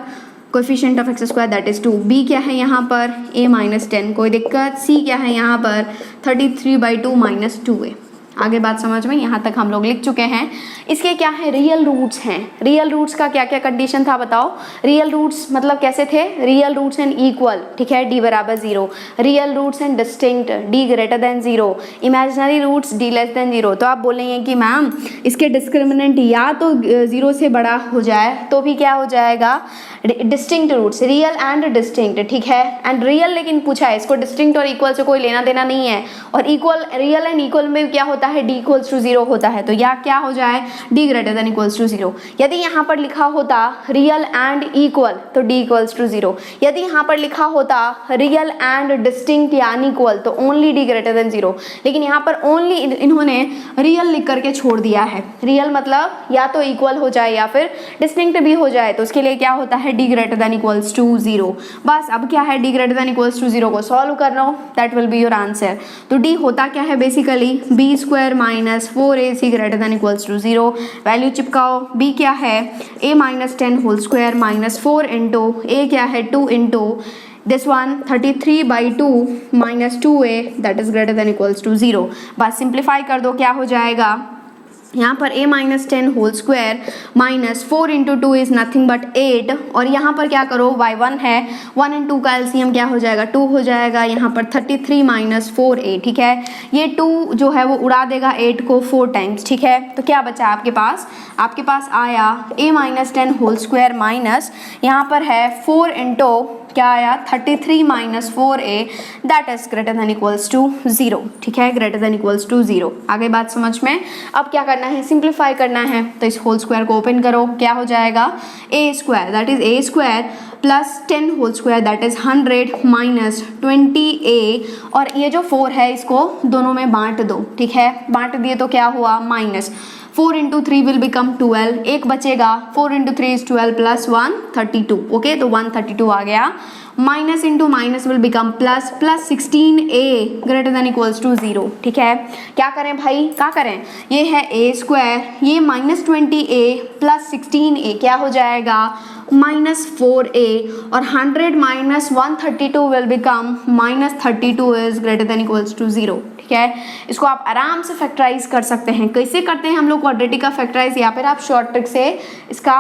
coefficient of x² that is 2, b क्या है यहाँ पर a माइनस 10, कोई दिक्कत, c क्या है यहाँ पर 33/2 माइनस 2a। आगे बात समझ में, यहाँ तक हम लोग लिख चुके हैं। इसके क्या है, रियल रूट्स हैं। रियल रूट्स का क्या क्या कंडीशन था बताओ। रियल रूट्स मतलब कैसे थे, रियल रूट्स एंड इक्वल, ठीक है, d बराबर 0, real roots and distinct, d greater than 0, imaginary roots d less than 0। तो आप बोलेंगे कि मैम इसके डिस्क्रिमिनेंट या तो 0 से बड़ा हो जाए तो भी क्या हो जाएगा, distinct roots, real and distinct, ठीक है। एंड रियल लेकिन पूछा है, इसको डिस्टिंक्ट और इक्वल से कोई लेना देना नहीं है, और इक्वल, रियल एंड इक्वल में क्या होता है, d इक्वल्स टू 0 होता है, तो या क्या हो जाए, d greater than equals to 0। यदि यहाँ पर लिखा होता रियल एंड इक्वल तो d इक्वल्स टू 0, यदि यहाँ पर लिखा होता रियल एंड डिस्टिंक्ट या अनइक्वल तो ओनली d ग्रेटर देन 0, लेकिन यहाँ पर ओनली इन्होंने रियल लिख करके छोड़ दिया है। रियल मतलब या तो इक्वल हो जाए या फिर डिस्टिंक्ट भी हो जाए, तो उसके लिए क्या होता है, d greater than equals to 0। बस अब क्या है, d greater than equals to 0 को सॉल्व कर लो, that will be your answer. तो d होता क्या है basically, b² minus 4ac greater than equals to 0। Value चिपकाओ, b क्या है, a minus 10 whole square minus 4 into a क्या है 2 into this one 33/2 minus 2a that is greater than equals to 0। बस सिंप्लीफाई कर दो, क्या हो जाएगा, यहाँ पर a minus 10 whole square minus 4 into 2 is nothing but 8, और यहाँ पर क्या करो, y1 है, 1 and 2 का एलसीएम क्या हो जाएगा, 2 हो जाएगा, यहाँ पर 33 माइनस 4a, ठीक है। ये 2 जो है वो उड़ा देगा 8 को 4 टाइम्स, ठीक है। तो क्या बचा आपके पास आया a minus 10 whole square minus यहाँ पर है 4 इंटू क्या आया 33 minus 4a that is greater than equals to 0, ठीक है, ग्रेटर देन इक्वल्स टू 0। आगे बात समझ में। अब क्या करना है, सिंप्लीफाई करना है, तो इस होल स्क्वायर को ओपन करो, क्या हो जाएगा a square that is a square plus 10 whole square that is 100 minus 20a, और ये जो 4 है इसको दोनों में बांट दो, ठीक है, बांट दिए तो क्या हुआ माइनस 4 इंटू 3 विल बिकम 12, एक बचेगा 4 इंटू 3 इज 12 प्लस 1 32, ओके, तो 132 आ गया। Minus into minus will become plus, plus 16a greater than equals to 0, ठीक है। क्या करें भाई, क्या करें, ये है a स्क्वायर, ये माइनस 20a प्लस 16a क्या हो जाएगा माइनस 4a, और 100 minus 132 will become minus 32 is greater than equals to 0, ठीक है। इसको आप आराम से फैक्टराइज कर सकते हैं। कैसे करते हैं हम लोग क्वाड्रेटिक का फैक्टराइज, या फिर आप शॉर्ट ट्रिक से इसका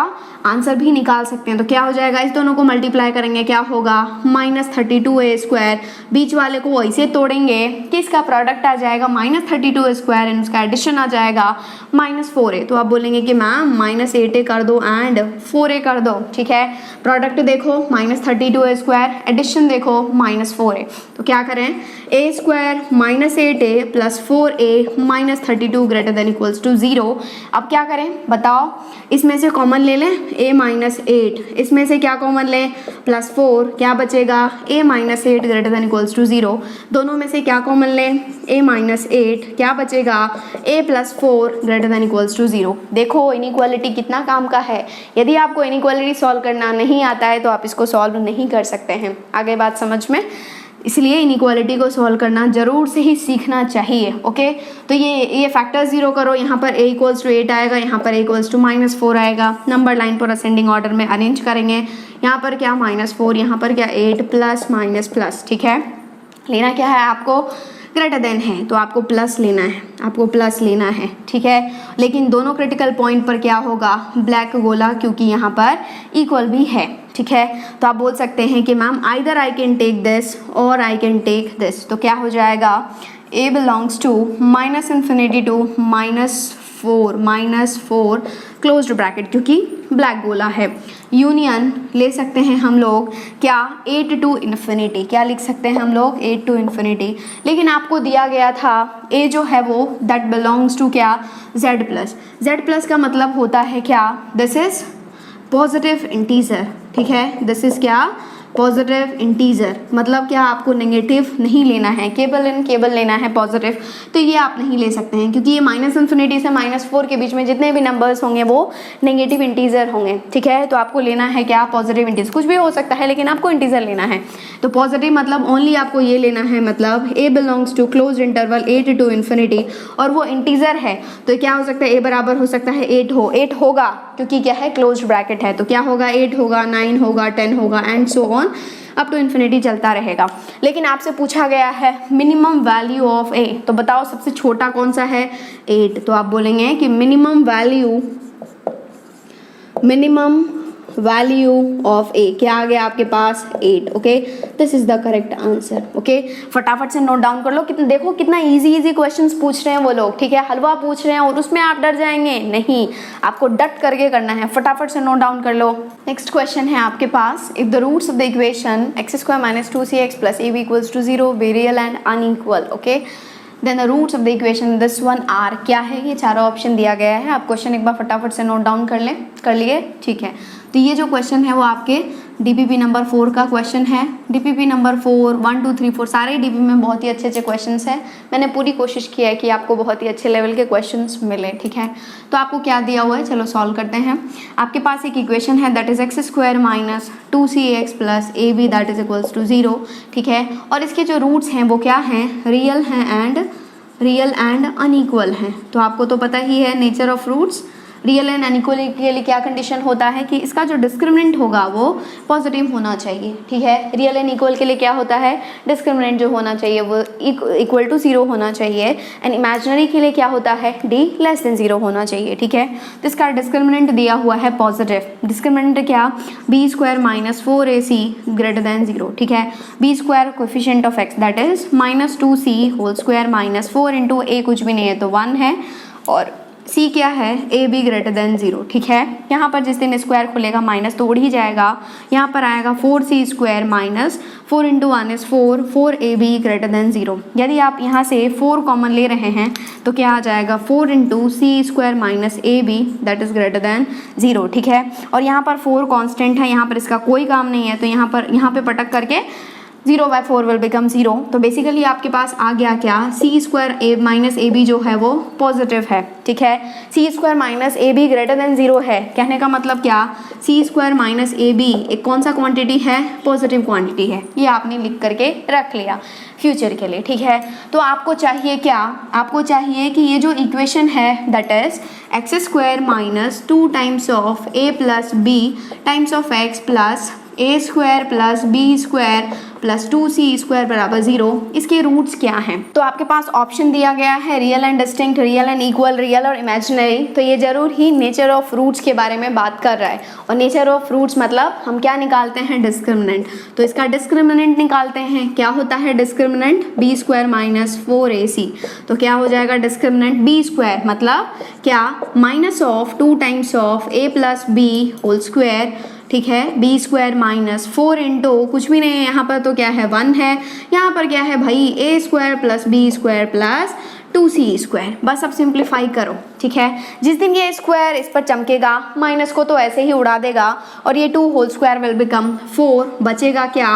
आंसर भी निकाल सकते हैं। तो क्या हो जाएगा, इस दोनों को मल्टीप्लाई करेंगे, क्या होगा माइनस 32a स्क्वायर, बीच वाले को ऐसे तोड़ेंगे कि इसका प्रोडक्ट आ जाएगा माइनस 32a स्क्वायर एंड उसका एडिशन आ जाएगा माइनस 4a। तो आप बोलेंगे कि मैम माइनस 8a कर दो एंड 4a कर दो, ठीक है। प्रोडक्ट देखो माइनस 32a स्क्वायर, एडिशन देखो माइनस 4a, तो क्या करें a square minus 8a plus 4a minus 32 greater than equals to 0। अब क्या करें बताओ, इसमें से कॉमन ले लें a माइनस 8, इसमें से क्या कॉमन लें प्लस 4, क्या बचेगा a minus 8 greater than equals to 0, दोनों में से क्या कॉमन लें a माइनस 8, क्या बचेगा a plus 4 greater than equals to 0। देखो इनइक्वालिटी कितना काम का है। यदि आपको इनइक्वालिटी सॉल्व करना नहीं आता है तो आप इसको सॉल्व नहीं कर सकते हैं। आगे बात समझ में, इसलिए इनइक्वालिटी को सॉल्व करना जरूर से ही सीखना चाहिए, ओके। तो ये फैक्टर 0 करो, यहाँ पर a इक्वल्स टू 8 आएगा, यहाँ पर a इक्वल्स टू माइनस 4 आएगा। नंबर लाइन पर असेंडिंग ऑर्डर में अरेंज करेंगे, यहाँ पर क्या माइनस 4, यहाँ पर क्या 8 प्लस माइनस प्लस, ठीक है। लेना क्या है आपको, ग्रेटर देन है तो आपको प्लस लेना है, आपको प्लस लेना है, ठीक है। लेकिन दोनों क्रिटिकल पॉइंट पर क्या होगा ब्लैक गोला, क्योंकि यहाँ पर इक्वल भी है, ठीक है। तो आप बोल सकते हैं कि ma'am either I can take this और आई कैन टेक दिस, तो क्या हो जाएगा a belongs to minus infinity to minus 4 closed bracket, क्योंकि ब्लैक गोला है। यूनियन ले सकते हैं हम लोग क्या 8 टू इन्फिनिटी, क्या लिख सकते हैं हम लोग 8 टू इन्फिनिटी। लेकिन आपको दिया गया था a जो है वो दैट बिलोंग्स टू क्या z प्लस का मतलब होता है क्या, दिस इज पॉजिटिव इंटीजर, ठीक है, दिस इज क्या पॉजिटिव इंटीजर, मतलब क्या आपको नेगेटिव नहीं लेना है, केवल लेना है पॉजिटिव। तो ये आप नहीं ले सकते हैं, क्योंकि ये माइनस इन्फिनिटी से माइनस 4 के बीच में जितने भी नंबर्स होंगे वो नेगेटिव इंटीजर होंगे, ठीक है। तो आपको लेना है क्या पॉजिटिव इंटीजर, कुछ भी हो सकता है लेकिन आपको इंटीजर लेना है। तो पॉजिटिव मतलब ओनली आपको ये लेना है, मतलब a belongs to close interval 8 to infinity, और वो इंटीजर है तो क्या हो सकता है a बराबर हो सकता है 8 होगा, क्योंकि क्या है क्लोज ब्रैकेट है। तो क्या होगा 8 होगा, 9 होगा, 10 होगा and so on up to infinity चलता रहेगा। लेकिन आपसे पूछा गया है मिनिमम वैल्यू ऑफ a, तो बताओ सबसे छोटा कौन सा है 8, तो आप बोलेंगे कि मिनिमम वैल्यू ऑफ a क्या आ गया आपके पास 8, okay, this is the correct answer, okay. फटाफट से नोट डाउन कर लो, देखो कितना इजी क्वेश्चंस पूछ रहे हैं वो लोग, ठीक है। हलवा पूछ रहे हैं और उसमें आप डर जाएंगे, नहीं, आपको डट करके करना है। फटाफट से नोट डाउन कर लो। नेक्स्ट क्वेश्चन है आपके पास, if the roots of the equation x square minus 2cx plus ab equals to 0 be real and unequal, okay, then the roots of the equation this one are, क्या है, ये चारों ऑप्शन दिया गया है। आप क्वेश्चन एक बार फटाफट से नोट डाउन कर लिए, ठीक है। तो ये जो क्वेश्चन है वो आपके डीपीपी नंबर 4 का क्वेश्चन है। डीपीपी नंबर 4 1 2 3 4 सारे डीपीपी में बहुत ही अच्छे क्वेश्चंस हैं। मैंने पूरी कोशिश की है कि आपको बहुत ही अच्छे लेवल के क्वेश्चंस मिले, ठीक है। तो आपको क्या दिया हुआ है, चलो सॉल्व करते हैं। आपके पास एक इक्वेशन है that is x square minus 2cx plus a b that is equals to 0, ठीक है। और इसके जो रूट्स हैं वो क्या हैं, रियल एंड अनइक्वल हैं। तो आपको तो पता ही है nature of roots. Real and unequal के लिए क्या कंडीशन होता है कि इसका जो डिस्क्रिमिनेंट होगा वो पॉजिटिव होना चाहिए, ठीक है। रियल एंड इक्वल के लिए क्या होता है, डिस्क्रिमिनेंट जो होना चाहिए वो इक्वल टू 0 होना चाहिए, एंड इमेजिनरी के लिए क्या होता है d लेस देन 0 होना चाहिए, ठीक है। तो इसका डिस्क्रिमिनेंट दिया हुआ है पॉजिटिव। डिस्क्रिमिनेंट क्या, b square minus 4ac greater than 0, ठीक है। b square coefficient of x that is minus 2c whole square minus 4 into a कुछ भी नहीं है तो 1 है, और सी क्या है, ए बी ग्रेटर देन 0, ठीक है। यहाँ पर जिस दिन स्क्वायर खुलेगा माइनस तो उड़ ही जाएगा, यहाँ पर आएगा 4c square minus 4 into 1 is 4, 4ab greater than 0। यदि आप यहाँ से 4 कॉमन ले रहे हैं तो क्या आ जाएगा 4 into c square minus A b that is greater than 0, ठीक है। और यहाँ पर 4 कॉन्स्टेंट है, यहाँ पर इसका कोई काम नहीं है, तो यहाँ पे पटक करके 0/4 विल बिकम 0। तो बेसिकली आपके पास आ गया क्या, C square A minus A B जो है वो पॉजिटिव है, ठीक है। सी स्क्वायर माइनस ए बी ग्रेटर देन 0 है, कहने का मतलब क्या, सी स्क्वायर माइनस ए बी एक कौन सा क्वांटिटी है, पॉजिटिव क्वांटिटी है। ये आपने लिख करके रख लिया फ्यूचर के लिए, ठीक है। तो आपको चाहिए क्या, आपको चाहिए कि ये जो इक्वेशन है that is x square minus 2 times of a plus b times of x plus a square plus B square plus 2c square बराबर 0, इसके रूट्स क्या हैं। तो आपके पास ऑप्शन दिया गया है real and distinct, real and equal, real और इमेजिनरी। तो ये जरूर ही नेचर ऑफ रूट्स के बारे में बात कर रहा है, और नेचर ऑफ रूट्स मतलब हम क्या निकालते हैं, डिस्क्रिमिनेंट। तो इसका डिस्क्रिमिनेंट निकालते हैं, क्या होता है discriminant, B square minus 4ac। तो क्या हो जाएगा डिस्क्रिमिनेंट, बी स्क्वायर मतलब क्या, minus of 2 times of a plus b whole square, ठीक है, बी स्क्वायर माइनस 4 इंटू कुछ भी नहीं है यहाँ पर, तो क्या है 1 है, यहाँ पर क्या है भाई A square plus B square plus 2c square. बस अब सिंप्लीफाई करो, ठीक है। जिस दिन ये स्क्वायर इस पर चमकेगा माइनस को तो ऐसे ही उड़ा देगा, और ये 2 होल स्क्वायर विल बिकम 4, बचेगा क्या,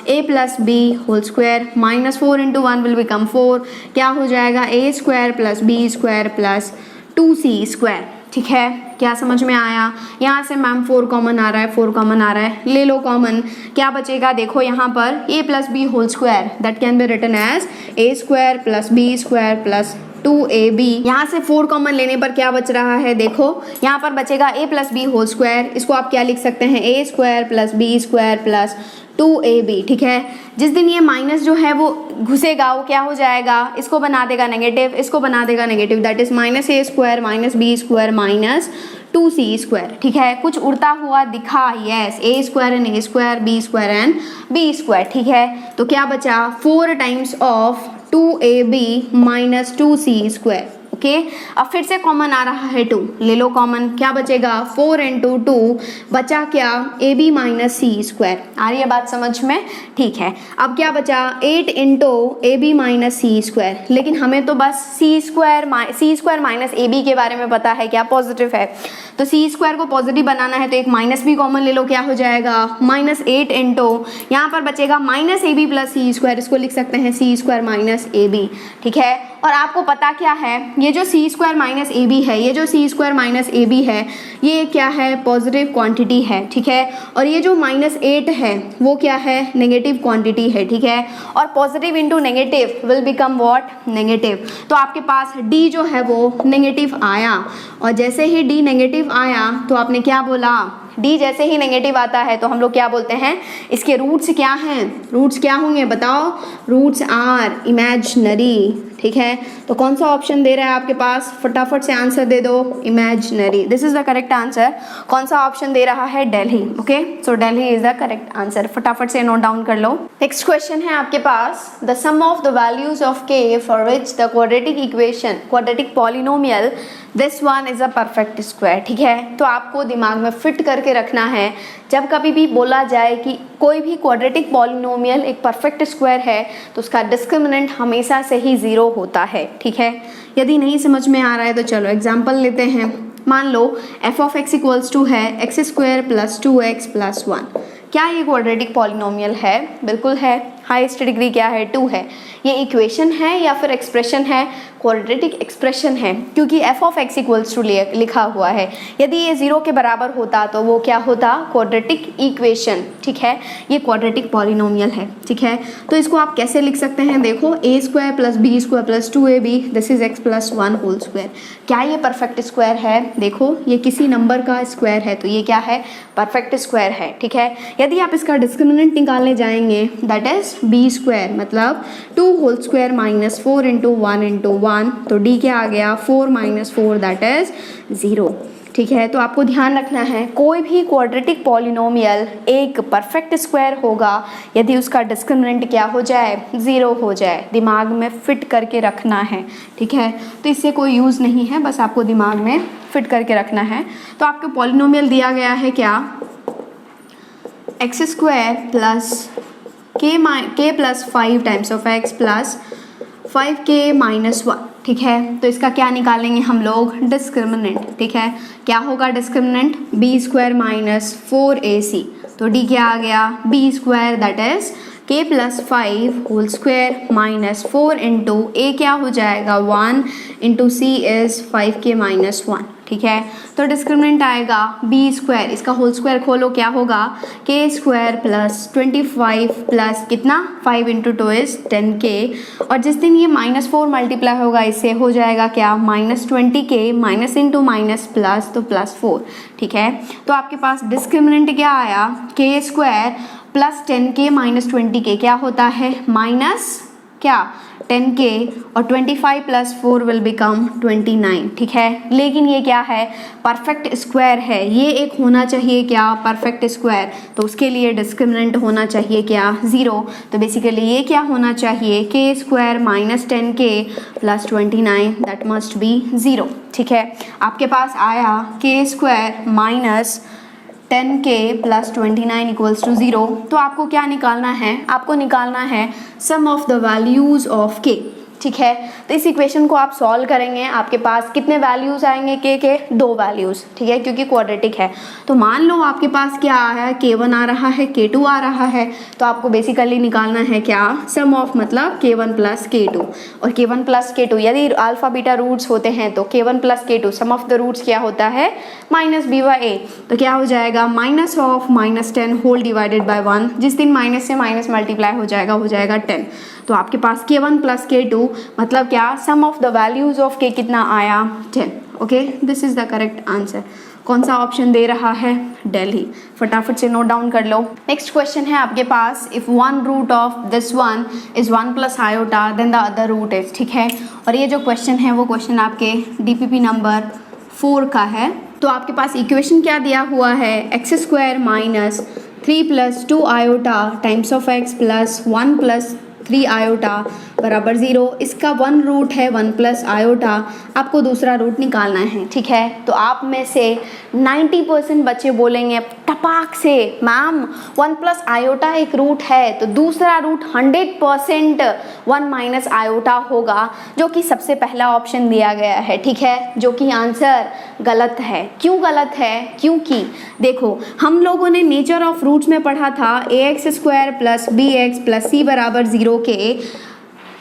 a plus b whole square minus 4 into 1 will become 4, क्या हो जाएगा a square plus B square plus 2c square, ठीक है। क्या समझ में आया, यहाँ से मैम 4 कॉमन आ रहा है, 4 कॉमन आ रहा है, ले लो कॉमन, क्या बचेगा देखो यहाँ पर a plus b whole square that can be written as a square plus B square plus 2ab। यहाँ से 4 कॉमन लेने पर क्या बच रहा है, देखो यहाँ पर बचेगा a plus b whole square, इसको आप क्या लिख सकते हैं, a square plus B square plus 2ab, ठीक है। जिस दिन ये माइनस जो है वो घुसेगा वो क्या हो जाएगा, इसको बना देगा नेगेटिव, इसको बना देगा negative, that is minus a square minus b square minus 2c square, ठीक है। कुछ उड़ता हुआ दिखा, yes, a square and a square, b square and b square, ठीक है। तो क्या बचा 4 times of 2ab minus 2c square, okay. अब फिर से कॉमन आ रहा है 2, ले लो कॉमन, क्या बचेगा 4 इंटू 2, बचा क्या A B minus C square. आ रही है बात समझ में, ठीक है। अब क्या बचा 8 into a B minus C square, लेकिन हमें तो बस सी स्क्वायर माइनस ए बी के बारे में पता है क्या पॉजिटिव है, तो सी स्क्वायर को पॉजिटिव बनाना है तो एक माइनस भी कॉमन ले लो, क्या हो जाएगा माइनस 8 इंटू, यहाँ पर बचेगा माइनस ए बी प्लस सी स्क्वायर, इसको लिख सकते हैं सी स्क्वायर माइनस ए बी, ठीक है। और आपको पता क्या है, ये जो सी स्क्वायर माइनस ए बी है, ये जो सी स्क्वायर माइनस ए बी है, ये क्या है पॉजिटिव क्वांटिटी है, ठीक है। और ये जो -8 है वो क्या है नेगेटिव क्वांटिटी है, ठीक है। और positive into negative will become what, negative. तो आपके पास डी जो है वो नेगेटिव आया, और जैसे ही डी नेगेटिव आया तो आपने क्या बोला, डी जैसे ही नेगेटिव आता है तो हम लोग क्या बोलते हैं, इसके रूट्स क्या हैं, रूट्स क्या होंगे बताओ, रूट्स आर इमेजिनरी, ठीक है। तो कौन सा ऑप्शन दे रहा है आपके पास, फटाफट से आंसर दे दो, imaginary, this is the correct answer. कौन सा ऑप्शन दे रहा है, Delhi, okay. So Delhi is the correct answer, फटाफट से नोट डाउन कर लो। नेक्स्ट क्वेश्चन है आपके पास, the sum of the values of k for which the quadratic equation, quadratic polynomial this one is a perfect square, ठीक है। तो आपको दिमाग में फिट करके रखना है, जब कभी भी बोला जाए कि कोई भी क्वाड्रेटिक पॉलिनोमियल एक परफेक्ट स्क्वायर है तो उसका डिस्क्रिमिनेंट हमेशा से ही 0 होता है, ठीक है। यदि नहीं समझ में आ रहा है तो चलो एग्जांपल लेते हैं। मान लो f of x equals to है x square plus 2x plus 1, क्या ये क्वाड्रेटिक पॉलिनोमियल है, बिल्कुल है। हाईएस्ट डिग्री क्या है, 2 है। ये इक्वेशन है या फिर एक्सप्रेशन है, क्वाड्रेटिक एक्सप्रेशन है, क्योंकि f of x equals to लिखा हुआ है। यदि ये 0 के बराबर होता तो वो क्या होता, क्वाड्रेटिक इक्वेशन, ठीक है। ये क्वाड्रेटिक पॉलिनोमियल है, ठीक है। तो इसको आप कैसे लिख सकते हैं, देखो a square plus B square plus 2ab this is x plus 1 whole square. क्या ये परफेक्ट स्क्वायर है, देखो ये किसी नंबर का स्क्वायर है तो ये क्या है, परफेक्ट स्क्वायर है, ठीक है। यदि आप इसका डिस्क्रिमिनेंट निकालने जाएंगे दैट इज बी स्क्वायर मतलब 2 whole square minus 4 into 1 into 1, तो डी क्या आ गया 4 माइनस 4 दैट इज 0, ठीक है। तो आपको ध्यान रखना है कोई भी क्वाड्रेटिक पॉलिनोमियल एक परफेक्ट स्क्वायर होगा यदि उसका डिस्क्रिमिनेंट क्या हो जाए, 0 हो जाए। दिमाग में फिट करके रखना है, ठीक है। तो इससे कोई यूज़ नहीं है, बस आपको दिमाग में फिट करके रखना है। तो आपको पॉलिनोमियल दिया गया है क्या, x square plus k plus 5 times of x plus 5k minus 1, ठीक है। तो इसका क्या निकालेंगे हम लोग, डिस्क्रिमिनेंट, ठीक है। क्या होगा discriminant, b square minus 4ac। तो d क्या आ गया, b square that is k plus 5 whole square minus 4 into a क्या हो जाएगा 1 into c is 5k minus 1, ठीक है। तो डिस्क्रिमिनेंट आएगा b स्क्वायर, इसका होल स्क्वायर खोलो क्या होगा, k स्क्वायर प्लस 25 प्लस कितना 5 इंटू 2 इज 10k। और जिस दिन ये -4 मल्टीप्लाई होगा इससे हो जाएगा क्या, -20k, minus into minus plus तो +4, ठीक है। तो आपके पास डिस्क्रिमिनेंट क्या आया, k square plus 10k minus 20k क्या होता है, माइनस क्या 10k और 25 प्लस 4 विल बिकम 29, ठीक है। लेकिन ये क्या है, परफेक्ट स्क्वायर है, ये एक होना चाहिए क्या, परफेक्ट स्क्वायर। तो उसके लिए डिस्क्रिमिनेंट होना चाहिए क्या, 0। तो बेसिकली ये क्या होना चाहिए, k square minus 10k plus 29 that must be 0, ठीक है। आपके पास आया k square minus 10k plus 29 equals to 0। तो आपको क्या निकालना है, आपको निकालना है sum of the values of k, ठीक है। तो इस इक्वेशन को आप सॉल्व करेंगे, आपके पास कितने वैल्यूज़ आएंगे k के, 2 वैल्यूज़, ठीक है, क्योंकि क्वाड्रेटिक है। तो मान लो आपके पास क्या आया है, k1 आ रहा है, k2 आ रहा है। तो आपको बेसिकली निकालना है क्या, सम ऑफ मतलब k1 प्लस k2। और k1 प्लस k2 यदि अल्फा बीटा रूट्स होते हैं तो k1 plus k2 sum of the roots क्या होता है, -b/a। तो क्या हो जाएगा, minus of -10 whole divided by 1। जिस दिन माइनस से माइनस मल्टीप्लाई हो जाएगा 10। तो आपके पास k1 प्लस k2 मतलब क्या, sum of the values of k कितना आया, 10। Okay, this is the correct answer. कौन सा ऑप्शन दे रहा है, दिल्ली। फटाफट से नोट डाउन कर लो। नेक्स्ट क्वेश्चन है आपके पास, if one root of this one is 1 plus iota then the other root is, ठीक है। और ये जो क्वेश्चन है वो क्वेश्चन आपके DPP नंबर 4 का है। तो आपके पास इक्वेशन क्या दिया हुआ है, x square minus 3 plus 2 iota times of x plus 1 plus 3 iota बराबर 0। इसका 1 रूट है 1 प्लस आयोटा, आपको दूसरा रूट निकालना है, ठीक है। तो आप में से 90% बच्चे बोलेंगे टपाक से, मैम 1 प्लस आयोटा एक रूट है तो दूसरा रूट 100% 1 माइनस आयोटा होगा, जो कि सबसे पहला ऑप्शन दिया गया है, ठीक है, जो कि आंसर गलत है। क्यों गलत है, क्योंकि देखो हम लोगों ने नेचर ऑफ रूट्स में पढ़ा था ax square plus bx plus c बराबर 0 के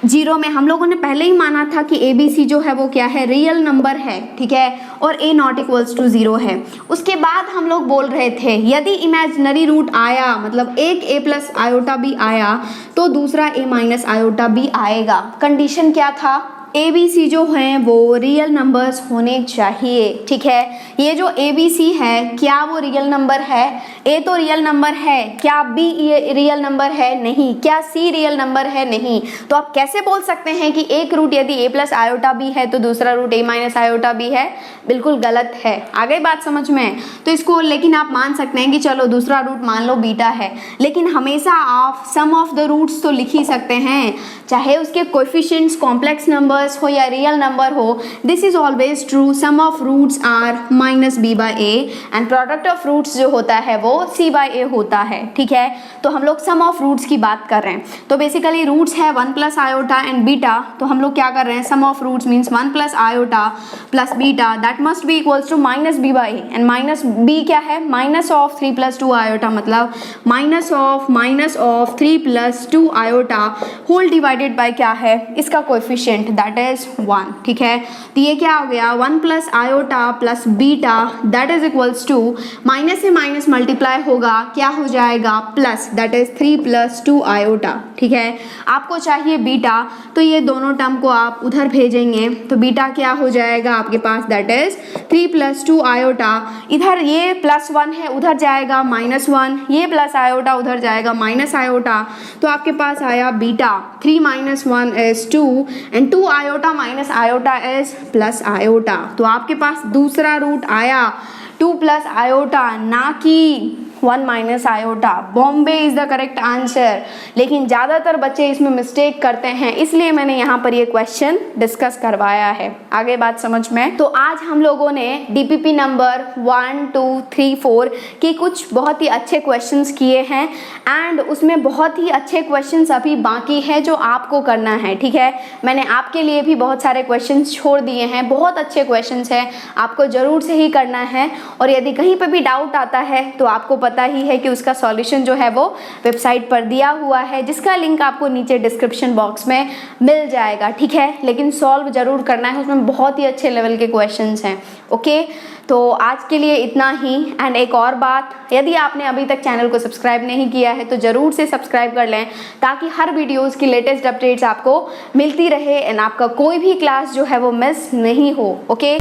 0 में हम लोगों ने पहले ही माना था कि ABC जो है वो क्या है, रियल नंबर है, ठीक है, और A नॉट इक्वल्स टू 0 है। उसके बाद हम लोग बोल रहे थे यदि इमेजिनरी रूट आया, मतलब एक A प्लस आयोटा भी आया तो दूसरा A माइनस आयोटा भी आएगा। कंडीशन क्या था, ABC जो हैं वो रियल नंबर्स होने चाहिए, ठीक है। ये जो ABC है क्या वो रियल नंबर है, A तो रियल नंबर है, क्या B ये रियल नंबर है, नहीं, क्या C रियल नंबर है, नहीं। तो आप कैसे बोल सकते हैं कि एक रूट यदि A प्लस आयोटा भी है तो दूसरा रूट A माइनस आयोटा भी है, बिल्कुल गलत है। आ गई बात समझ में। तो इसको लेकिन आप मान सकते हैं कि चलो दूसरा रूट मान लो बीटा है, लेकिन हमेशा आप सम ऑफ द रूट्स तो लिख ही सकते हैं, चाहे उसके कोएफिशिएंट्स कॉम्प्लेक्स नंबर हो या रियल नंबर हो। This is always true, sum of roots are -b/a and product of roots जो होता है वो c/a होता है, ठीक है। तो हम लोग सम ऑफ रूट्स की बात कर रहे हैं। तो बेसिकली रूट्स है 1 प्लस आयोटा एंड बीटा, तो हम लोग क्या कर रहे हैं, sum of roots means 1 plus iota plus beta that must be equals to -b/a and minus b क्या है, माइनस ऑफ 3 प्लस 2 आयोटा, मतलब minus of 3 plus 2 iota whole divided by क्या है, इसका कोएफिशिएंट दैट इज 1, ठीक है। तो ये क्या हो गया, 1 plus iota plus beta that is equals to minus से माइनस मल्टीप्लाई होगा, क्या हो जाएगा, plus that is 3 plus 2 iota, ठीक है। आपको चाहिए बीटा, तो ये दोनों टर्म को आप उधर भेजेंगे तो बीटा क्या हो जाएगा आपके पास, दैट इज 3 प्लस 2 आयोटा। इधर ये +1 है उधर जाएगा -1, ये प्लस आयोटा उधर जाएगा माइनस आयोटा। तो आपके पास आया beta 3 - 1 is 2 and 2 iota minus iota is plus iota, तो आपके पास दूसरा रूट आया 2 प्लस आयोटा, ना कि 1 minus iota. Bombay is the correct answer, लेकिन ज़्यादातर बच्चे इसमें मिस्टेक करते हैं, इसलिए मैंने यहाँ पर ये क्वेश्चन डिस्कस करवाया है। आगे बात समझ में। तो आज हम लोगों ने डीपीपी नंबर 1, 2, 3, 4 के कुछ बहुत ही अच्छे क्वेश्चंस किए हैं एंड उसमें बहुत ही अच्छे क्वेश्चंस अभी बाकी है जो आपको करना है, ठीक है। मैंने आपके लिए भी बहुत सारे क्वेश्चंस छोड़ दिए हैं, बहुत अच्छे क्वेश्चंस हैं, आपको ज़रूर से ही करना है। और यदि कहीं पर भी डाउट आता है तो आपको पता ही है कि उसका सॉल्यूशन जो है वो वेबसाइट पर दिया हुआ है, जिसका लिंक आपको नीचे डिस्क्रिप्शन बॉक्स में मिल जाएगा, ठीक है। लेकिन सॉल्व जरूर करना है, उसमें बहुत ही अच्छे लेवल के क्वेश्चंस हैं। ओके, तो आज के लिए इतना ही। एंड एक और बात, यदि आपने अभी तक चैनल को सब्सक्राइब नहीं किया है तो ज़रूर से सब्सक्राइब कर लें, ताकि हर वीडियोज़ की लेटेस्ट अपडेट्स आपको मिलती रहे एंड आपका कोई भी क्लास जो है वो मिस नहीं हो। ओके।